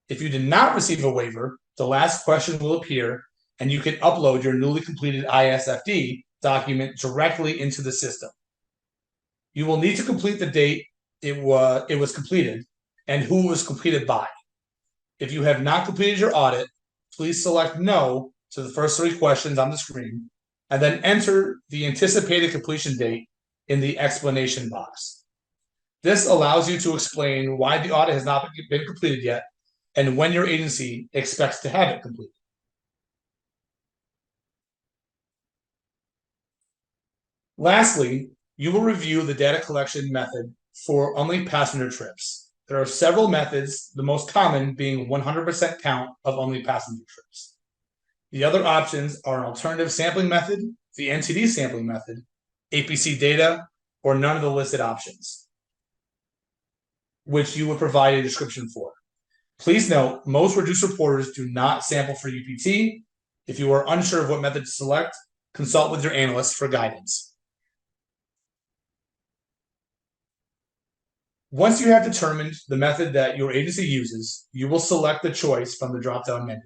If you did not receive a waiver, the last question will appear and you can upload your newly completed ISFD document directly into the system. You will need to complete the date it was completed and who it was completed by. If you have not completed your audit, please select no to the first 3 questions on the screen and then enter the anticipated completion date in the explanation box. This allows you to explain why the audit has not been completed yet and when your agency expects to have it completed. Lastly, you will review the data collection method for unlinked passenger trips. There are several methods, the most common being 100% count of unlinked passenger trips. The other options are an alternative sampling method, the NTD sampling method, APC data, or none of the listed options, which you would provide a description for. Please note, most reduced reporters do not sample for UPT. If you are unsure of what method to select, consult with your analyst for guidance. Once you have determined the method that your agency uses, you will select the choice from the drop-down menu.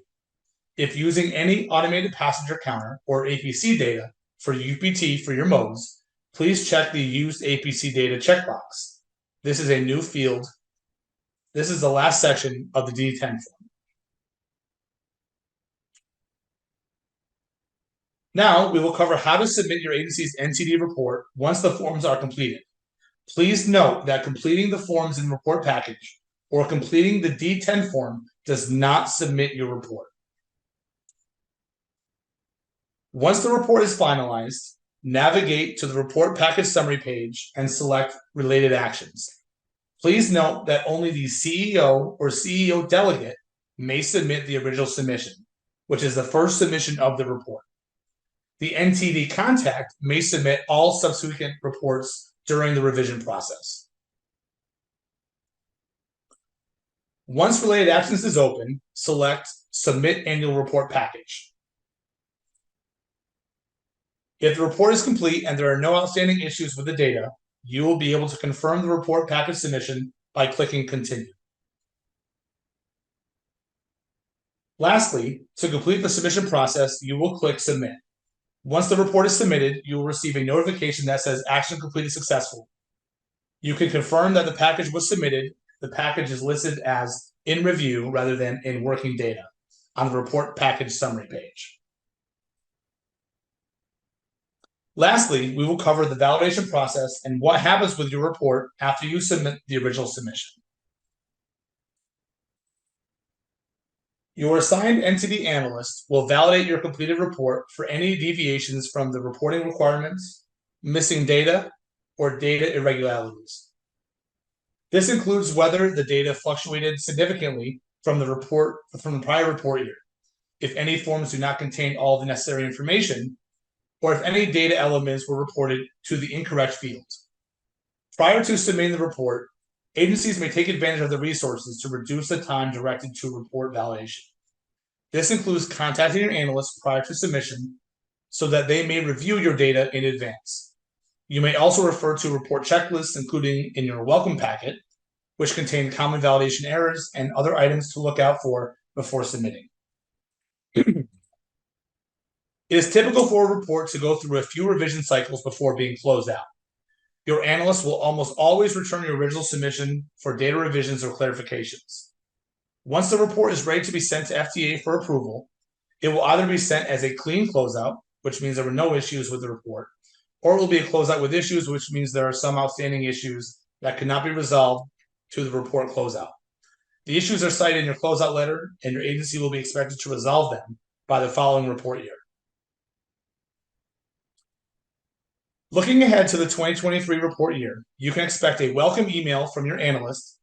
If using any automated passenger counter or APC data for UPT for your modes, please check the Used APC Data checkbox. This is a new field. This is the last section of the D10 form. Now we will cover how to submit your agency's NTD report once the forms are completed. Please note that completing the forms in the report package or completing the D10 form does not submit your report. Once the report is finalized, navigate to the report package summary page and select related actions. Please note that only the CEO or CEO delegate may submit the original submission, which is the first submission of the report. The NTD contact may submit all subsequent reports during the revision process. Once related actions is open, select Submit Annual Report Package. If the report is complete and there are no outstanding issues with the data, you will be able to confirm the report package submission by clicking Continue. Lastly, to complete the submission process, you will click Submit. Once the report is submitted, you will receive a notification that says Action completed successful. You can confirm that the package was submitted. The package is listed as in review rather than in working data on the report package summary page. Lastly, we will cover the validation process and what happens with your report after you submit the original submission. Your assigned NTD analyst will validate your completed report for any deviations from the reporting requirements, missing data, or data irregularities. This includes whether the data fluctuated significantly from the prior report year, if any forms do not contain all the necessary information, or if any data elements were reported to the incorrect field. Prior to submitting the report, agencies may take advantage of the resources to reduce the time directed to report validation. This includes contacting your analyst prior to submission so that they may review your data in advance. You may also refer to report checklists, including in your welcome packet, which contain common validation errors and other items to look out for before submitting. It is typical for a report to go through a few revision cycles before being closed out. Your analyst will almost always return your original submission for data revisions or clarifications. Once the report is ready to be sent to FDA for approval, it will either be sent as a clean closeout, which means there were no issues with the report, or it will be a closeout with issues, which means there are some outstanding issues that could not be resolved to the report closeout. The issues are cited in your closeout letter, and your agency will be expected to resolve them by the following report year. Looking ahead to the 2023 report year, you can expect a welcome email from your analyst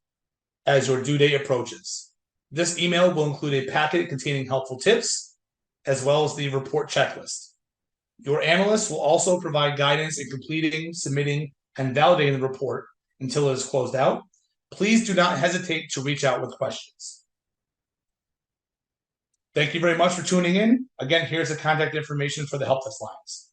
as your due date approaches. This email will include a packet containing helpful tips, as well as the report checklist. Your analyst will also provide guidance in completing, submitting, and validating the report until it is closed out. Please do not hesitate to reach out with questions. Thank you very much for tuning in. Again, here's the contact information for the help desk lines.